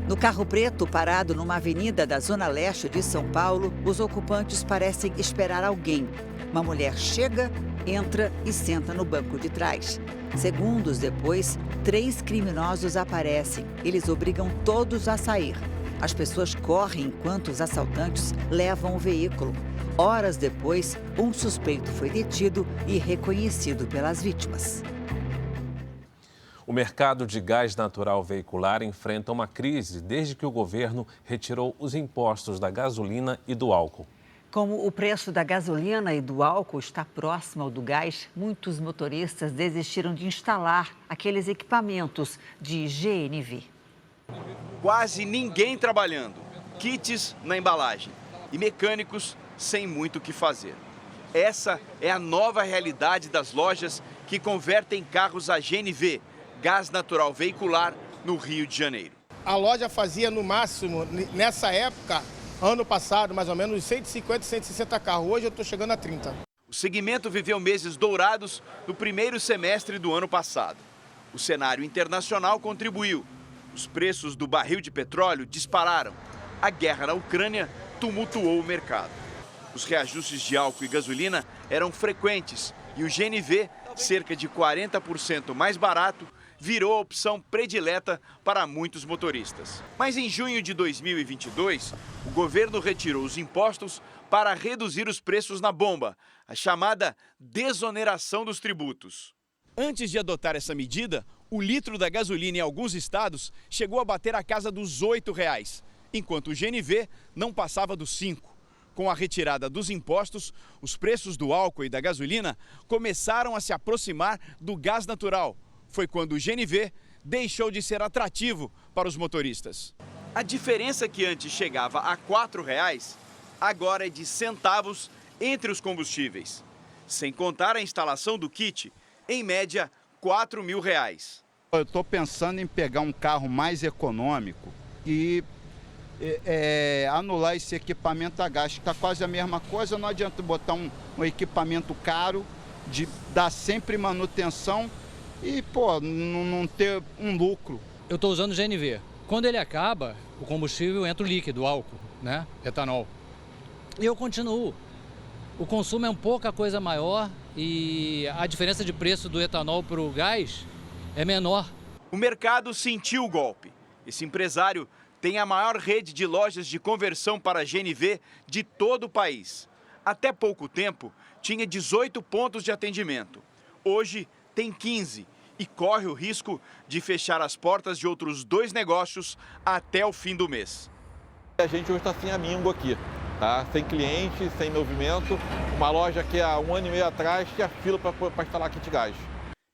Speaker 3: No carro preto parado numa avenida da zona leste de São Paulo, os ocupantes parecem esperar alguém. Uma mulher chega, entra e senta no banco de trás. Segundos depois, 3 criminosos aparecem. Eles obrigam todos a sair. As pessoas correm enquanto os assaltantes levam o veículo. Horas depois, um suspeito foi detido e reconhecido pelas vítimas.
Speaker 2: O mercado de gás natural veicular enfrenta uma crise desde que o governo retirou os impostos da gasolina e do álcool.
Speaker 3: Como o preço da gasolina e do álcool está próximo ao do gás, muitos motoristas desistiram de instalar aqueles equipamentos de GNV.
Speaker 11: Quase ninguém trabalhando, kits na embalagem e mecânicos sem muito o que fazer. Essa é a nova realidade das lojas que convertem carros a GNV, gás natural veicular, no Rio de Janeiro.
Speaker 22: A loja fazia no máximo, nessa época, ano passado, mais ou menos 150, 160 carros. Hoje eu estou chegando a 30.
Speaker 11: O segmento viveu meses dourados no primeiro semestre do ano passado. O cenário internacional contribuiu. Os preços do barril de petróleo dispararam. A guerra na Ucrânia tumultuou o mercado. Os reajustes de álcool e gasolina eram frequentes e o GNV, cerca de 40% mais barato, virou a opção predileta para muitos motoristas. Mas em junho de 2022, o governo retirou os impostos para reduzir os preços na bomba, a chamada desoneração dos tributos. Antes de adotar essa medida, o litro da gasolina em alguns estados chegou a bater a casa dos R$ 8,00, enquanto o GNV não passava dos R$ 5,00. Com a retirada dos impostos, os preços do álcool e da gasolina começaram a se aproximar do gás natural. Foi quando o GNV deixou de ser atrativo para os motoristas. A diferença que antes chegava a R$ 4,00, agora é de centavos entre os combustíveis. Sem contar a instalação do kit, em média, R$ 4.000.
Speaker 1: Eu estou pensando em pegar um carro mais econômico e anular esse equipamento a gás, que está quase a mesma coisa. Não adianta botar um equipamento caro, de dar sempre manutenção e, não ter um lucro.
Speaker 7: Eu estou usando o GNV. Quando ele acaba, o combustível entra o líquido, o álcool, né? Etanol. E eu continuo. O consumo é um pouco a coisa maior e a diferença de preço do etanol para o gás é menor.
Speaker 11: O mercado sentiu o golpe. Esse empresário tem a maior rede de lojas de conversão para GNV de todo o país. Até pouco tempo, tinha 18 pontos de atendimento. Hoje, tem 15 e corre o risco de fechar as portas de outros 2 negócios até o fim do mês.
Speaker 17: A gente hoje está sem amigo aqui, tá? Sem cliente, sem movimento. Uma loja que há 1 ano e meio atrás tinha fila para instalar kit gás.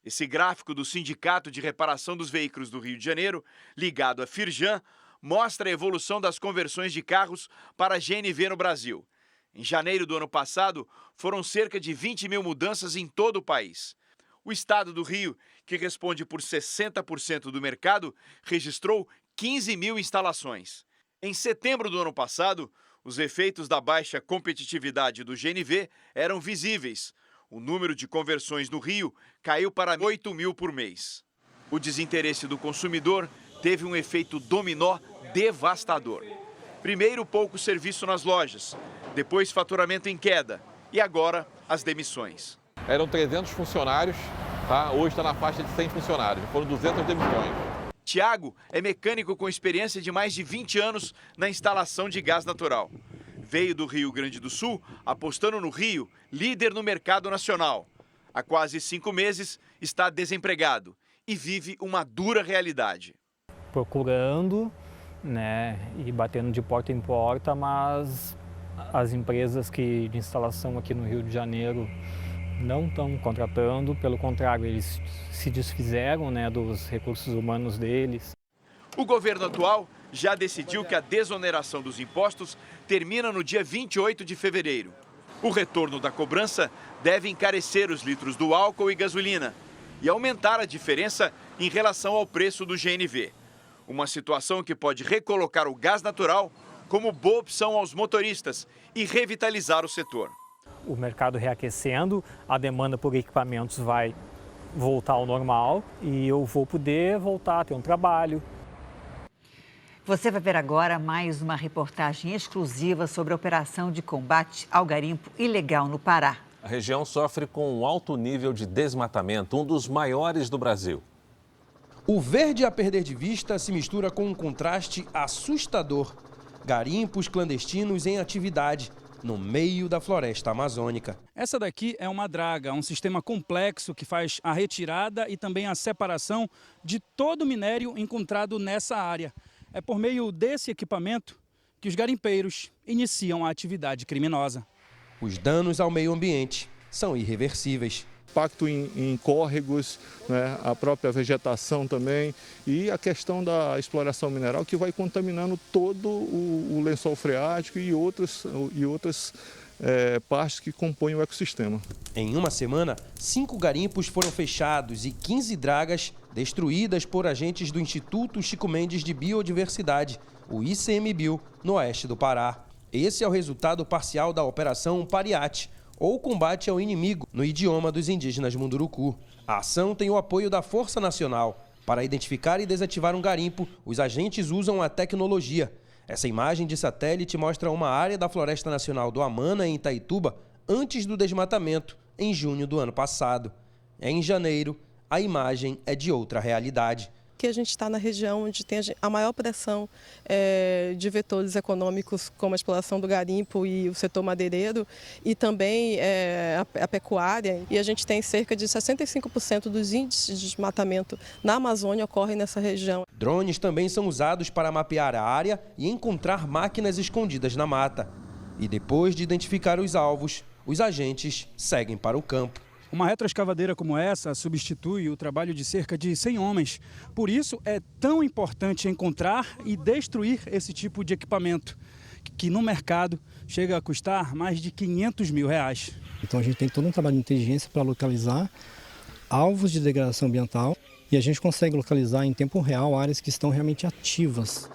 Speaker 11: Esse gráfico do Sindicato de Reparação dos Veículos do Rio de Janeiro, ligado à Firjan, mostra a evolução das conversões de carros para GNV no Brasil. Em janeiro do ano passado, foram cerca de 20 mil mudanças em todo o país. O estado do Rio, que responde por 60% do mercado, registrou 15 mil instalações. Em setembro do ano passado, os efeitos da baixa competitividade do GNV eram visíveis. O número de conversões no Rio caiu para 8 mil por mês. O desinteresse do consumidor teve um efeito dominó devastador. Primeiro, pouco serviço nas lojas, depois faturamento em queda e agora as demissões.
Speaker 17: Eram 300 funcionários, tá? Hoje está na faixa de 100 funcionários, foram 200 demissões.
Speaker 11: Tiago é mecânico com experiência de mais de 20 anos na instalação de gás natural. Veio do Rio Grande do Sul, apostando no Rio, líder no mercado nacional. Há quase 5 meses está desempregado e vive uma dura realidade.
Speaker 21: Procurando, né, e batendo de porta em porta, mas as empresas de instalação aqui no Rio de Janeiro não estão contratando, pelo contrário, eles se desfizeram, né, dos recursos humanos deles.
Speaker 11: O governo atual já decidiu que a desoneração dos impostos termina no dia 28 de fevereiro. O retorno da cobrança deve encarecer os litros do álcool e gasolina e aumentar a diferença em relação ao preço do GNV. Uma situação que pode recolocar o gás natural como boa opção aos motoristas e revitalizar o setor.
Speaker 21: O mercado reaquecendo, a demanda por equipamentos vai voltar ao normal e eu vou poder voltar a ter um trabalho.
Speaker 3: Você vai ver agora mais uma reportagem exclusiva sobre a operação de combate ao garimpo ilegal no Pará.
Speaker 2: A região sofre com um alto nível de desmatamento, um dos maiores do Brasil.
Speaker 23: O verde a perder de vista se mistura com um contraste assustador. Garimpos clandestinos em atividade, no meio da floresta amazônica.
Speaker 24: Essa daqui é uma draga, um sistema complexo que faz a retirada e também a separação de todo o minério encontrado nessa área. É por meio desse equipamento que os garimpeiros iniciam a atividade criminosa.
Speaker 23: Os danos ao meio ambiente são irreversíveis.
Speaker 25: Impacto em córregos, né, a própria vegetação também e a questão da exploração mineral que vai contaminando todo o lençol freático e outras partes que compõem o ecossistema.
Speaker 23: Em uma semana, 5 garimpos foram fechados e 15 dragas destruídas por agentes do Instituto Chico Mendes de Biodiversidade, o ICMBio, no oeste do Pará. Esse é o resultado parcial da Operação Pariate, ou combate ao inimigo, no idioma dos indígenas Munduruku. A ação tem o apoio da Força Nacional. Para identificar e desativar um garimpo, os agentes usam a tecnologia. Essa imagem de satélite mostra uma área da Floresta Nacional do Amana, em Itaituba, antes do desmatamento, em junho do ano passado. Em janeiro, a imagem é de outra realidade.
Speaker 4: Que a gente está na região onde tem a maior pressão de vetores econômicos, como a exploração do garimpo e o setor madeireiro, e também a pecuária. E a gente tem cerca de 65% dos índices de desmatamento na Amazônia ocorrem nessa região.
Speaker 23: Drones também são usados para mapear a área e encontrar máquinas escondidas na mata. E depois de identificar os alvos, os agentes seguem para o campo.
Speaker 24: Uma retroescavadeira como essa substitui o trabalho de cerca de 100 homens. Por isso, é tão importante encontrar e destruir esse tipo de equipamento, que no mercado chega a custar mais de R$500 mil.
Speaker 6: Então a gente tem todo um trabalho de inteligência para localizar alvos de degradação ambiental e a gente consegue localizar em tempo real áreas que estão realmente ativas.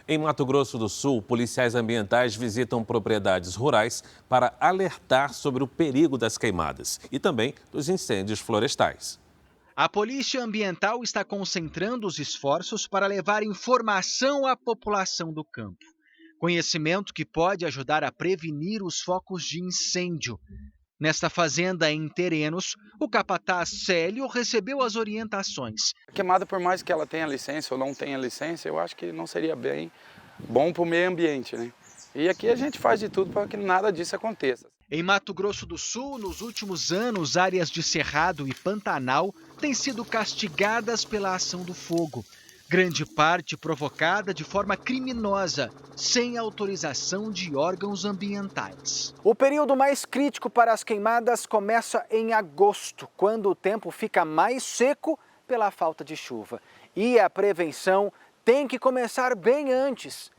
Speaker 2: Em Mato Grosso do Sul, policiais ambientais visitam propriedades rurais para alertar sobre o perigo das queimadas e também dos incêndios florestais.
Speaker 8: A Polícia Ambiental está concentrando os esforços para levar informação à população do campo. Conhecimento que pode ajudar a prevenir os focos de incêndio. Nesta fazenda em Terenos, o capataz Célio recebeu as orientações.
Speaker 9: A queimada, por mais que ela tenha licença ou não tenha licença, eu acho que não seria bem bom para o meio ambiente, né? E aqui a gente faz de tudo para que nada disso aconteça.
Speaker 8: Em Mato Grosso do Sul, nos últimos anos, áreas de Cerrado e Pantanal têm sido castigadas pela ação do fogo. Grande parte provocada de forma criminosa, sem autorização de órgãos ambientais.
Speaker 10: O período mais crítico para as queimadas começa em agosto, quando o tempo fica mais seco pela falta de chuva. E a prevenção tem que começar bem antes,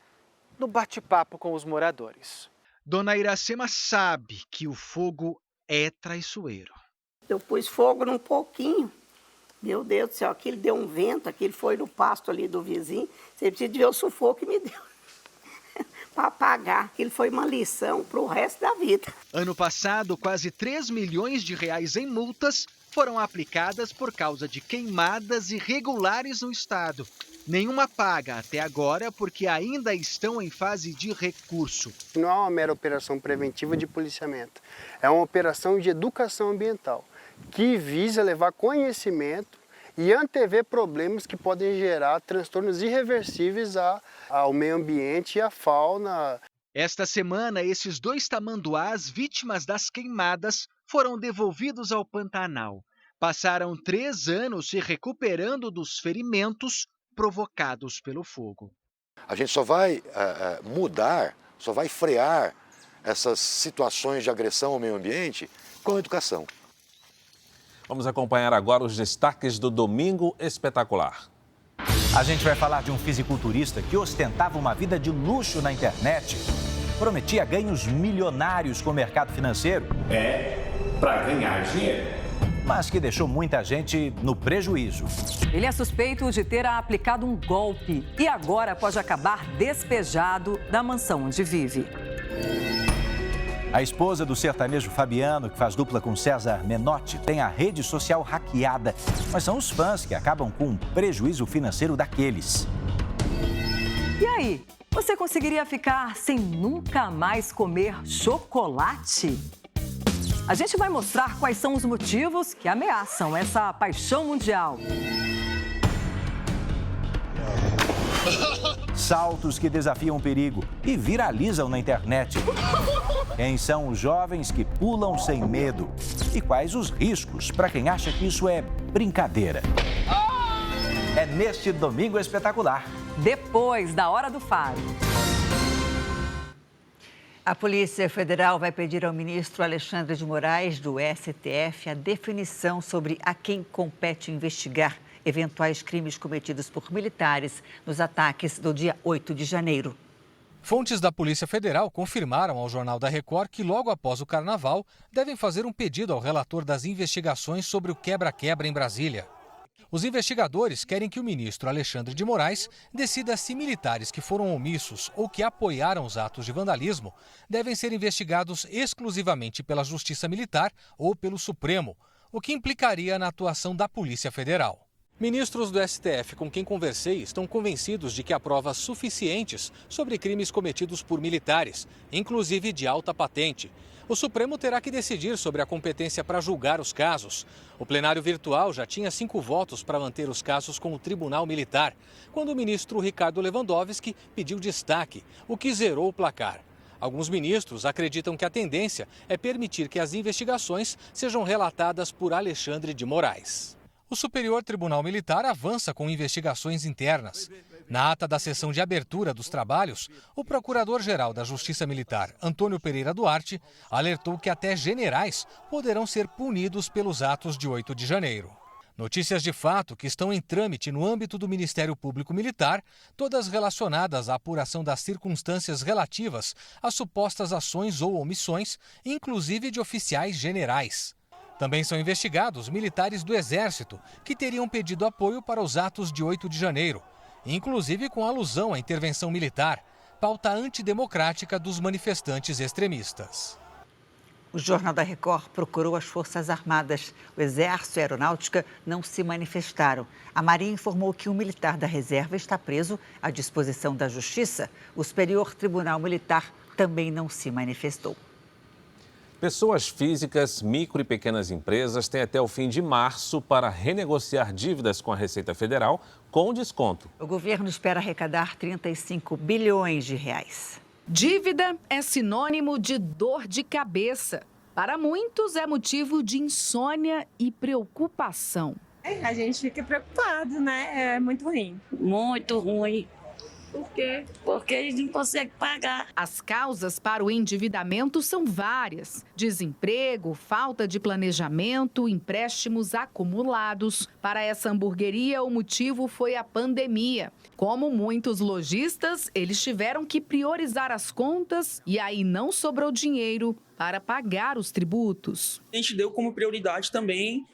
Speaker 10: no bate-papo com os moradores.
Speaker 8: Dona Iracema sabe que o fogo é traiçoeiro.
Speaker 12: Eu pus fogo num pouquinho. Meu Deus do céu, aquilo deu um vento, aquilo foi no pasto ali do vizinho. Você precisa de ver o sufoco que me deu para apagar. Aquilo foi uma lição para o resto da vida.
Speaker 8: Ano passado, quase R$3 milhões em multas foram aplicadas por causa de queimadas irregulares no estado. Nenhuma paga até agora, porque ainda estão em fase de recurso.
Speaker 13: Não é uma mera operação preventiva de policiamento, é uma operação de educação ambiental, que visa levar conhecimento e antever problemas que podem gerar transtornos irreversíveis ao meio ambiente e à fauna.
Speaker 8: Esta semana, esses 2 tamanduás vítimas das queimadas foram devolvidos ao Pantanal. Passaram 3 anos se recuperando dos ferimentos provocados pelo fogo.
Speaker 28: A gente só vai mudar, só vai frear essas situações de agressão ao meio ambiente com a educação.
Speaker 2: Vamos acompanhar agora os destaques do Domingo Espetacular.
Speaker 29: A gente vai falar de um fisiculturista que ostentava uma vida de luxo na internet. Prometia ganhos milionários com o mercado financeiro.
Speaker 30: Para ganhar dinheiro.
Speaker 29: Mas que deixou muita gente no prejuízo.
Speaker 31: Ele é suspeito de ter aplicado um golpe e agora pode acabar despejado da mansão onde vive.
Speaker 29: A esposa do sertanejo Fabiano, que faz dupla com César Menotti, tem a rede social hackeada. Mas são os fãs que acabam com um prejuízo financeiro daqueles.
Speaker 31: E aí, você conseguiria ficar sem nunca mais comer chocolate? A gente vai mostrar quais são os motivos que ameaçam essa paixão mundial.
Speaker 29: Saltos que desafiam o perigo e viralizam na internet. Quem são os jovens que pulam sem medo? E quais os riscos para quem acha que isso é brincadeira? É neste Domingo Espetacular.
Speaker 31: Depois da Hora do Faro. A Polícia Federal vai pedir ao ministro Alexandre de Moraes, do STF, a definição sobre a quem compete investigar eventuais crimes cometidos por militares nos ataques do dia 8 de janeiro.
Speaker 32: Fontes da Polícia Federal confirmaram ao Jornal da Record que logo após o Carnaval devem fazer um pedido ao relator das investigações sobre o quebra-quebra em Brasília. Os investigadores querem que o ministro Alexandre de Moraes decida se militares que foram omissos ou que apoiaram os atos de vandalismo devem ser investigados exclusivamente pela Justiça Militar ou pelo Supremo, o que implicaria na atuação da Polícia Federal. Ministros do STF com quem conversei estão convencidos de que há provas suficientes sobre crimes cometidos por militares, inclusive de alta patente. O Supremo terá que decidir sobre a competência para julgar os casos. O plenário virtual já tinha 5 votos para manter os casos com o Tribunal Militar, quando o ministro Ricardo Lewandowski pediu destaque, o que zerou o placar. Alguns ministros acreditam que a tendência é permitir que as investigações sejam relatadas por Alexandre de Moraes. O Superior Tribunal Militar avança com investigações internas. Na ata da sessão de abertura dos trabalhos, o Procurador-Geral da Justiça Militar, Antônio Pereira Duarte, alertou que até generais poderão ser punidos pelos atos de 8 de janeiro. Notícias de fato que estão em trâmite no âmbito do Ministério Público Militar, todas relacionadas à apuração das circunstâncias relativas a supostas ações ou omissões, inclusive de oficiais generais. Também são investigados militares do Exército, que teriam pedido apoio para os atos de 8 de janeiro, inclusive com alusão à intervenção militar, pauta antidemocrática dos manifestantes extremistas.
Speaker 3: O Jornal da Record procurou as Forças Armadas. O Exército e a Aeronáutica não se manifestaram. A Marinha informou que um militar da reserva está preso à disposição da Justiça. O Superior Tribunal Militar também não se manifestou.
Speaker 2: Pessoas físicas, micro e pequenas empresas têm até o fim de março para renegociar dívidas com a Receita Federal com desconto.
Speaker 3: O governo espera arrecadar 35 bilhões de reais.
Speaker 1: Dívida é sinônimo de dor de cabeça. Para muitos, é motivo de insônia e preocupação.
Speaker 5: A gente fica preocupado, né? É muito ruim.
Speaker 7: Muito ruim.
Speaker 5: Por quê?
Speaker 7: Porque eles não conseguem pagar.
Speaker 1: As causas para o endividamento são várias: desemprego, falta de planejamento, empréstimos acumulados. Para essa hamburgueria, o motivo foi a pandemia. Como muitos lojistas, eles tiveram que priorizar as contas e aí não sobrou dinheiro para pagar os tributos.
Speaker 14: A gente deu como prioridade também,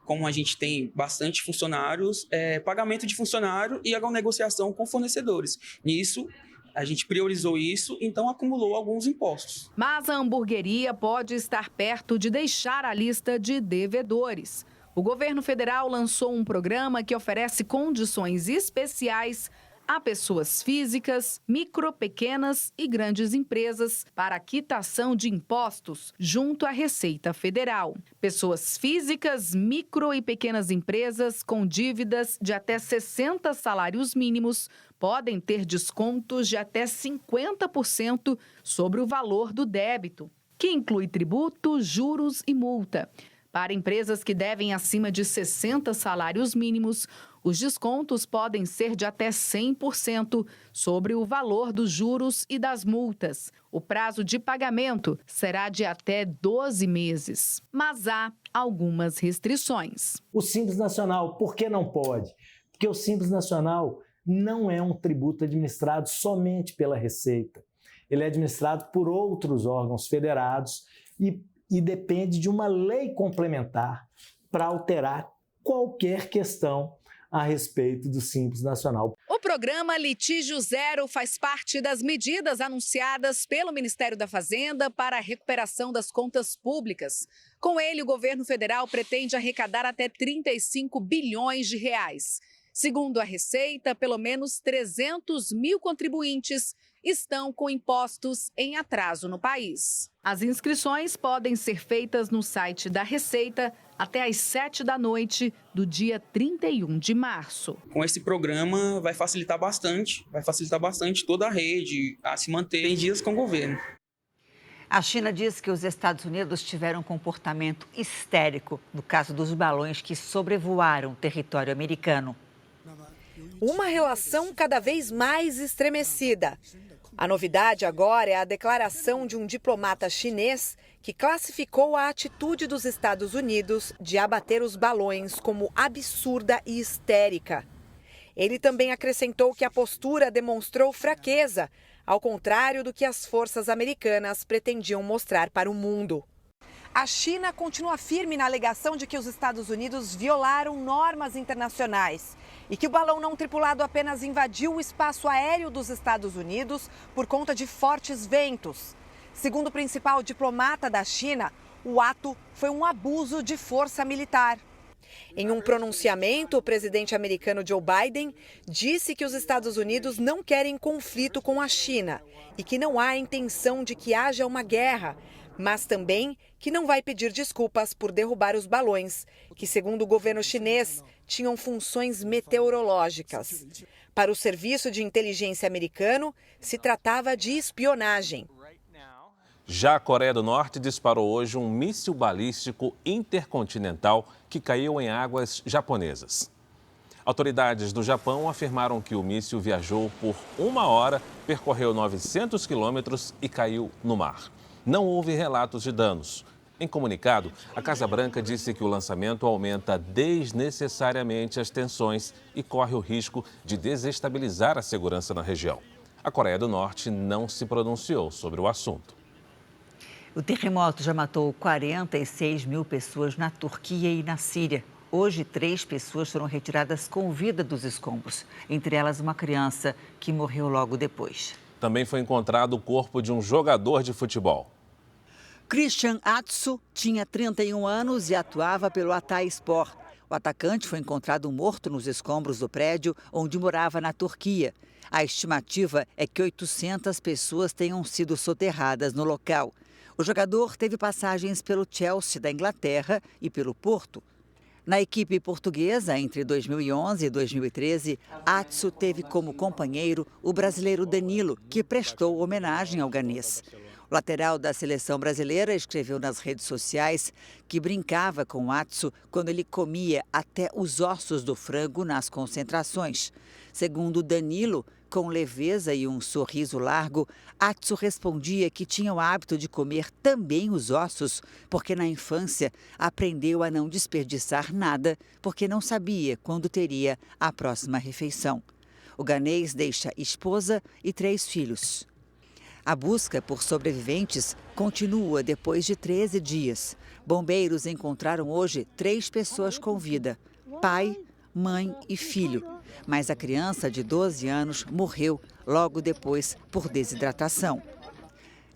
Speaker 14: como a gente tem bastante funcionários, pagamento de funcionário e a negociação com fornecedores. Nisso, a gente priorizou isso, então acumulou alguns impostos.
Speaker 1: Mas a hamburgueria pode estar perto de deixar a lista de devedores. O governo federal lançou um programa que oferece condições especiais a pessoas físicas, micro, pequenas e grandes empresas para a quitação de impostos junto à Receita Federal. Pessoas físicas, micro e pequenas empresas com dívidas de até 60 salários mínimos podem ter descontos de até 50% sobre o valor do débito, que inclui tributo, juros e multa. Para empresas que devem acima de 60 salários mínimos, os descontos podem ser de até 100% sobre o valor dos juros e das multas. O prazo de pagamento será de até 12 meses. Mas há algumas restrições.
Speaker 15: O Simples Nacional, por que não pode? Porque o Simples Nacional não é um tributo administrado somente pela Receita. Ele é administrado por outros órgãos federados e depende de uma lei complementar para alterar qualquer questão a respeito do Simples Nacional.
Speaker 1: O programa Litígio Zero faz parte das medidas anunciadas pelo Ministério da Fazenda para a recuperação das contas públicas. Com ele, o governo federal pretende arrecadar até 35 bilhões de reais. Segundo a Receita, pelo menos 300 mil contribuintes estão com impostos em atraso no país. As inscrições podem ser feitas no site da Receita até às 19h do dia 31 de março.
Speaker 14: Com esse programa vai facilitar bastante toda a rede a se manter em dias com o governo.
Speaker 3: A China diz que os Estados Unidos tiveram um comportamento histérico no caso dos balões que sobrevoaram o território americano.
Speaker 16: Uma relação cada vez mais estremecida. A novidade agora é a declaração de um diplomata chinês que classificou a atitude dos Estados Unidos de abater os balões como absurda e histérica. Ele também acrescentou que a postura demonstrou fraqueza, ao contrário do que as forças americanas pretendiam mostrar para o mundo. A China continua firme na alegação de que os Estados Unidos violaram normas internacionais e que o balão não tripulado apenas invadiu o espaço aéreo dos Estados Unidos por conta de fortes ventos. Segundo o principal diplomata da China, o ato foi um abuso de força militar. Em um pronunciamento, o presidente americano Joe Biden disse que os Estados Unidos não querem conflito com a China e que não há intenção de que haja uma guerra, mas também que não vai pedir desculpas por derrubar os balões, que, segundo o governo chinês, tinham funções meteorológicas. Para o Serviço de Inteligência americano, se tratava de espionagem.
Speaker 2: Já a Coreia do Norte disparou hoje um míssil balístico intercontinental que caiu em águas japonesas. Autoridades do Japão afirmaram que o míssil viajou por 1 hora, percorreu 900 quilômetros e caiu no mar. Não houve relatos de danos. Em comunicado, a Casa Branca disse que o lançamento aumenta desnecessariamente as tensões e corre o risco de desestabilizar a segurança na região. A Coreia do Norte não se pronunciou sobre o assunto.
Speaker 3: O terremoto já matou 46 mil pessoas na Turquia e na Síria. Hoje, 3 pessoas foram retiradas com vida dos escombros, entre elas uma criança que morreu logo depois.
Speaker 2: Também foi encontrado o corpo de um jogador de futebol.
Speaker 3: Christian Atsu tinha 31 anos e atuava pelo Hatayspor. O atacante foi encontrado morto nos escombros do prédio onde morava na Turquia. A estimativa é que 800 pessoas tenham sido soterradas no local. O jogador teve passagens pelo Chelsea da Inglaterra e pelo Porto. Na equipe portuguesa, entre 2011 e 2013, Atsu teve como companheiro o brasileiro Danilo, que prestou homenagem ao ganês. O lateral da seleção brasileira escreveu nas redes sociais que brincava com Atsu quando ele comia até os ossos do frango nas concentrações. Segundo Danilo, com leveza e um sorriso largo, Atsu respondia que tinha o hábito de comer também os ossos, porque na infância aprendeu a não desperdiçar nada, porque não sabia quando teria a próxima refeição. O ganês deixa esposa e 3 filhos. A busca por sobreviventes continua depois de 13 dias. Bombeiros encontraram hoje 3 pessoas com vida: pai, mãe e filho. Mas a criança de 12 anos morreu logo depois por desidratação.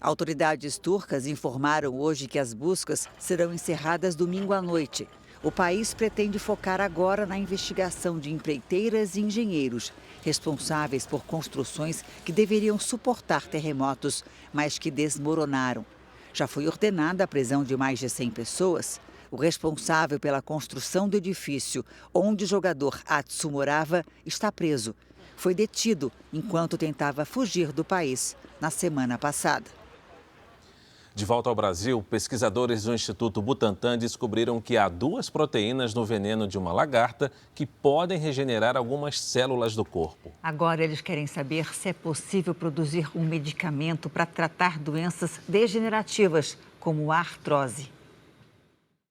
Speaker 3: Autoridades turcas informaram hoje que as buscas serão encerradas domingo à noite. O país pretende focar agora na investigação de empreiteiras e engenheiros responsáveis por construções que deveriam suportar terremotos, mas que desmoronaram. Já foi ordenada a prisão de mais de 100 pessoas. O responsável pela construção do edifício onde o jogador Atsu morava está preso. Foi detido enquanto tentava fugir do país na semana passada.
Speaker 2: De volta ao Brasil, pesquisadores do Instituto Butantan descobriram que há 2 proteínas no veneno de uma lagarta que podem regenerar algumas células do corpo.
Speaker 3: Agora eles querem saber se é possível produzir um medicamento para tratar doenças degenerativas, como a artrose.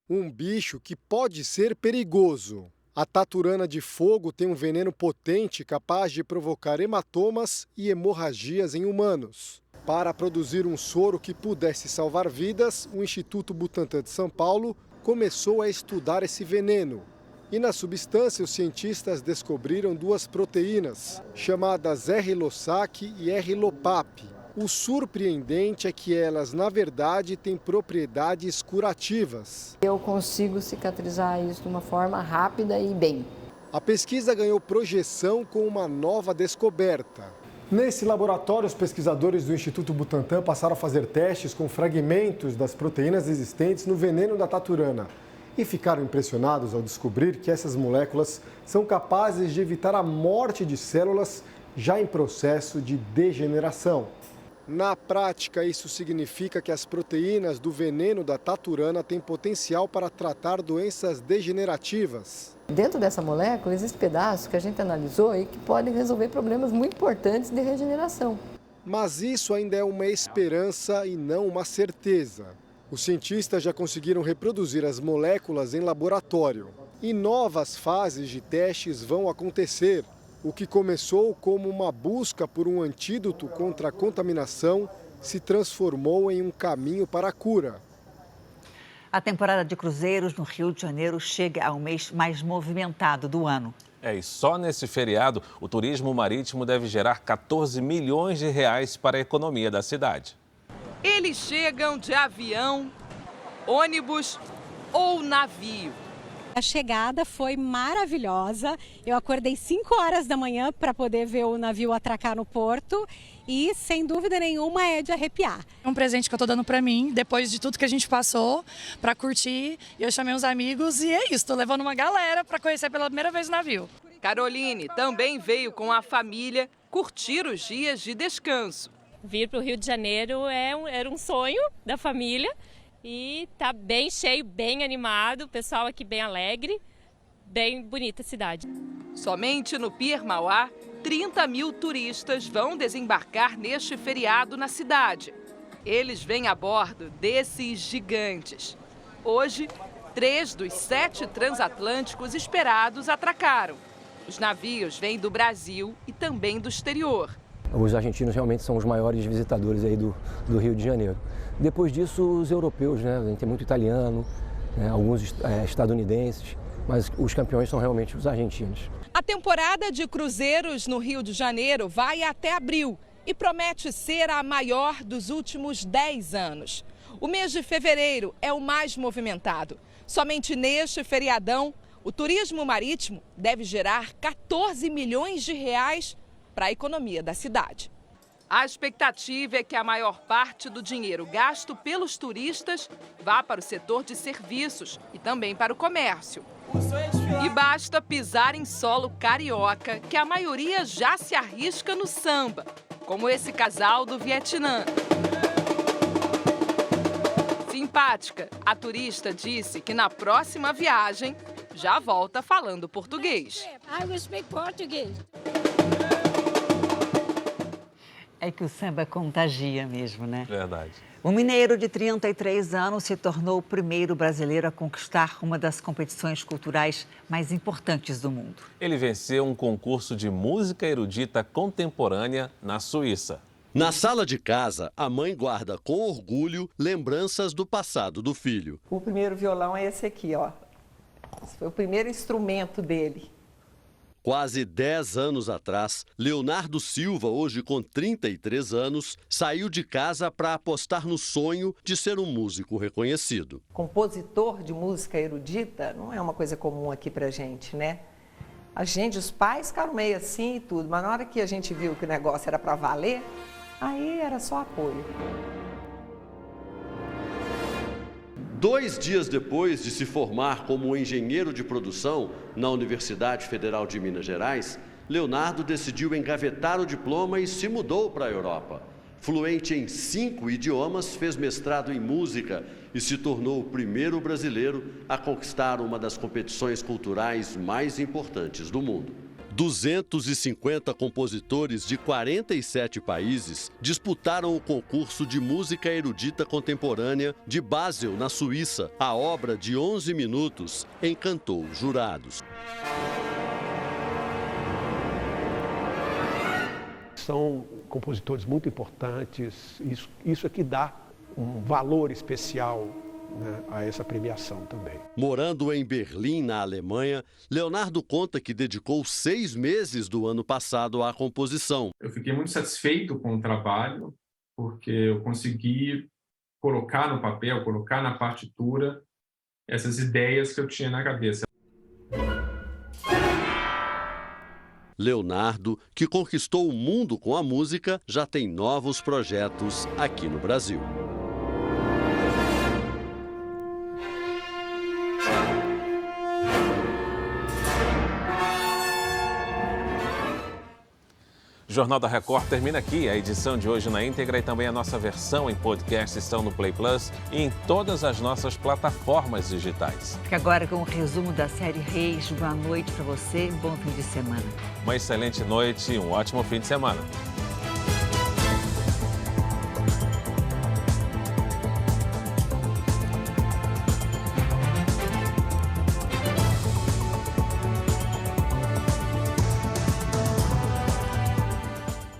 Speaker 4: Um bicho que pode ser perigoso. A taturana de fogo tem um veneno potente capaz de provocar hematomas e hemorragias em humanos. Para produzir um soro que pudesse salvar vidas, o Instituto Butantan de São Paulo começou a estudar esse veneno. E na substância, os cientistas descobriram 2 proteínas, chamadas R-Losac e R-Lopap. O surpreendente é que elas, na verdade, têm propriedades curativas.
Speaker 11: Eu consigo cicatrizar isso de uma forma rápida e bem.
Speaker 4: A pesquisa ganhou projeção com uma nova descoberta. Nesse laboratório, os pesquisadores do Instituto Butantan passaram a fazer testes com fragmentos das proteínas existentes no veneno da taturana. E ficaram impressionados ao descobrir que essas moléculas são capazes de evitar a morte de células já em processo de degeneração. Na prática, isso significa que as proteínas do veneno da taturana têm potencial para tratar doenças degenerativas.
Speaker 11: Dentro dessa molécula, existem pedaços que a gente analisou e que podem resolver problemas muito importantes de regeneração.
Speaker 4: Mas isso ainda é uma esperança e não uma certeza. Os cientistas já conseguiram reproduzir as moléculas em laboratório. E novas fases de testes vão acontecer. O que começou como uma busca por um antídoto contra a contaminação se transformou em um caminho para a cura.
Speaker 3: A temporada de cruzeiros no Rio de Janeiro chega ao mês mais movimentado do ano.
Speaker 2: E só nesse feriado, o turismo marítimo deve gerar 14 milhões de reais para a economia da cidade.
Speaker 17: Eles chegam de avião, ônibus ou navio.
Speaker 6: A chegada foi maravilhosa. Eu acordei 5 horas da manhã para poder ver o navio atracar no porto e, sem dúvida nenhuma, é de arrepiar.
Speaker 17: É um presente que eu tô dando para mim, depois de tudo que a gente passou, para curtir. Eu chamei uns amigos e é isso, tô levando uma galera para conhecer pela primeira vez o navio.
Speaker 18: Caroline também veio com a família curtir os dias de descanso.
Speaker 19: Vir para o Rio de Janeiro era um sonho da família e tá bem cheio, bem animado, o pessoal aqui bem alegre, bem bonita a cidade.
Speaker 18: Somente no Pier Mauá, 30 mil turistas vão desembarcar neste feriado na cidade. Eles vêm a bordo desses gigantes. Hoje, 3 dos 7 transatlânticos esperados atracaram. Os navios vêm do Brasil e também do exterior.
Speaker 20: Os argentinos realmente são os maiores visitadores aí do Rio de Janeiro. Depois disso, os europeus, né? A gente tem muito italiano, né? Alguns estadunidenses, mas os campeões são realmente os argentinos.
Speaker 18: A temporada de cruzeiros no Rio de Janeiro vai até abril e promete ser a maior dos últimos 10 anos. O mês de fevereiro é o mais movimentado. Somente neste feriadão, o turismo marítimo deve gerar 14 milhões de reais para a economia da cidade. A expectativa é que a maior parte do dinheiro gasto pelos turistas vá para o setor de serviços e também para o comércio. E basta pisar em solo carioca que a maioria já se arrisca no samba, como esse casal do Vietnã. Simpática, a turista disse que na próxima viagem já volta falando português.
Speaker 6: I will speak Portuguese.
Speaker 3: É que o samba contagia mesmo, né?
Speaker 2: Verdade.
Speaker 3: O mineiro de 33 anos se tornou o primeiro brasileiro a conquistar uma das competições culturais mais importantes do mundo.
Speaker 2: Ele venceu um concurso de música erudita contemporânea na Suíça.
Speaker 21: Na sala de casa, a mãe guarda com orgulho lembranças do passado do filho.
Speaker 6: O primeiro violão é esse aqui, ó. Esse foi o primeiro instrumento dele.
Speaker 21: Quase 10 anos atrás, Leonardo Silva, hoje com 33 anos, saiu de casa para apostar no sonho de ser um músico reconhecido.
Speaker 6: Compositor de música erudita não é uma coisa comum aqui pra gente, né? Os pais ficaram meio assim e tudo, mas na hora que a gente viu que o negócio era para valer, aí era só apoio.
Speaker 21: 2 dias depois de se formar como engenheiro de produção na Universidade Federal de Minas Gerais, Leonardo decidiu engavetar o diploma e se mudou para a Europa. Fluente em 5 idiomas, fez mestrado em música e se tornou o primeiro brasileiro a conquistar uma das competições culturais mais importantes do mundo. 250 compositores de 47 países disputaram o concurso de música erudita contemporânea de Basel, na Suíça. A obra de 11 minutos encantou os jurados.
Speaker 22: São compositores muito importantes, isso é que dá um valor especial, né, a essa premiação também.
Speaker 21: Morando em Berlim, na Alemanha, Leonardo conta que dedicou 6 meses do ano passado à composição.
Speaker 17: Eu fiquei muito satisfeito com o trabalho, porque eu consegui colocar no papel, colocar na partitura essas ideias que eu tinha na cabeça.
Speaker 21: Leonardo, que conquistou o mundo com a música, já tem novos projetos aqui no Brasil.
Speaker 2: O Jornal da Record termina aqui. A edição de hoje na íntegra e também a nossa versão em podcast estão no Play Plus e em todas as nossas plataformas digitais.
Speaker 3: Fica agora com o resumo da série Reis. Boa noite para você e um bom fim de semana.
Speaker 2: Uma excelente noite e um ótimo fim de semana.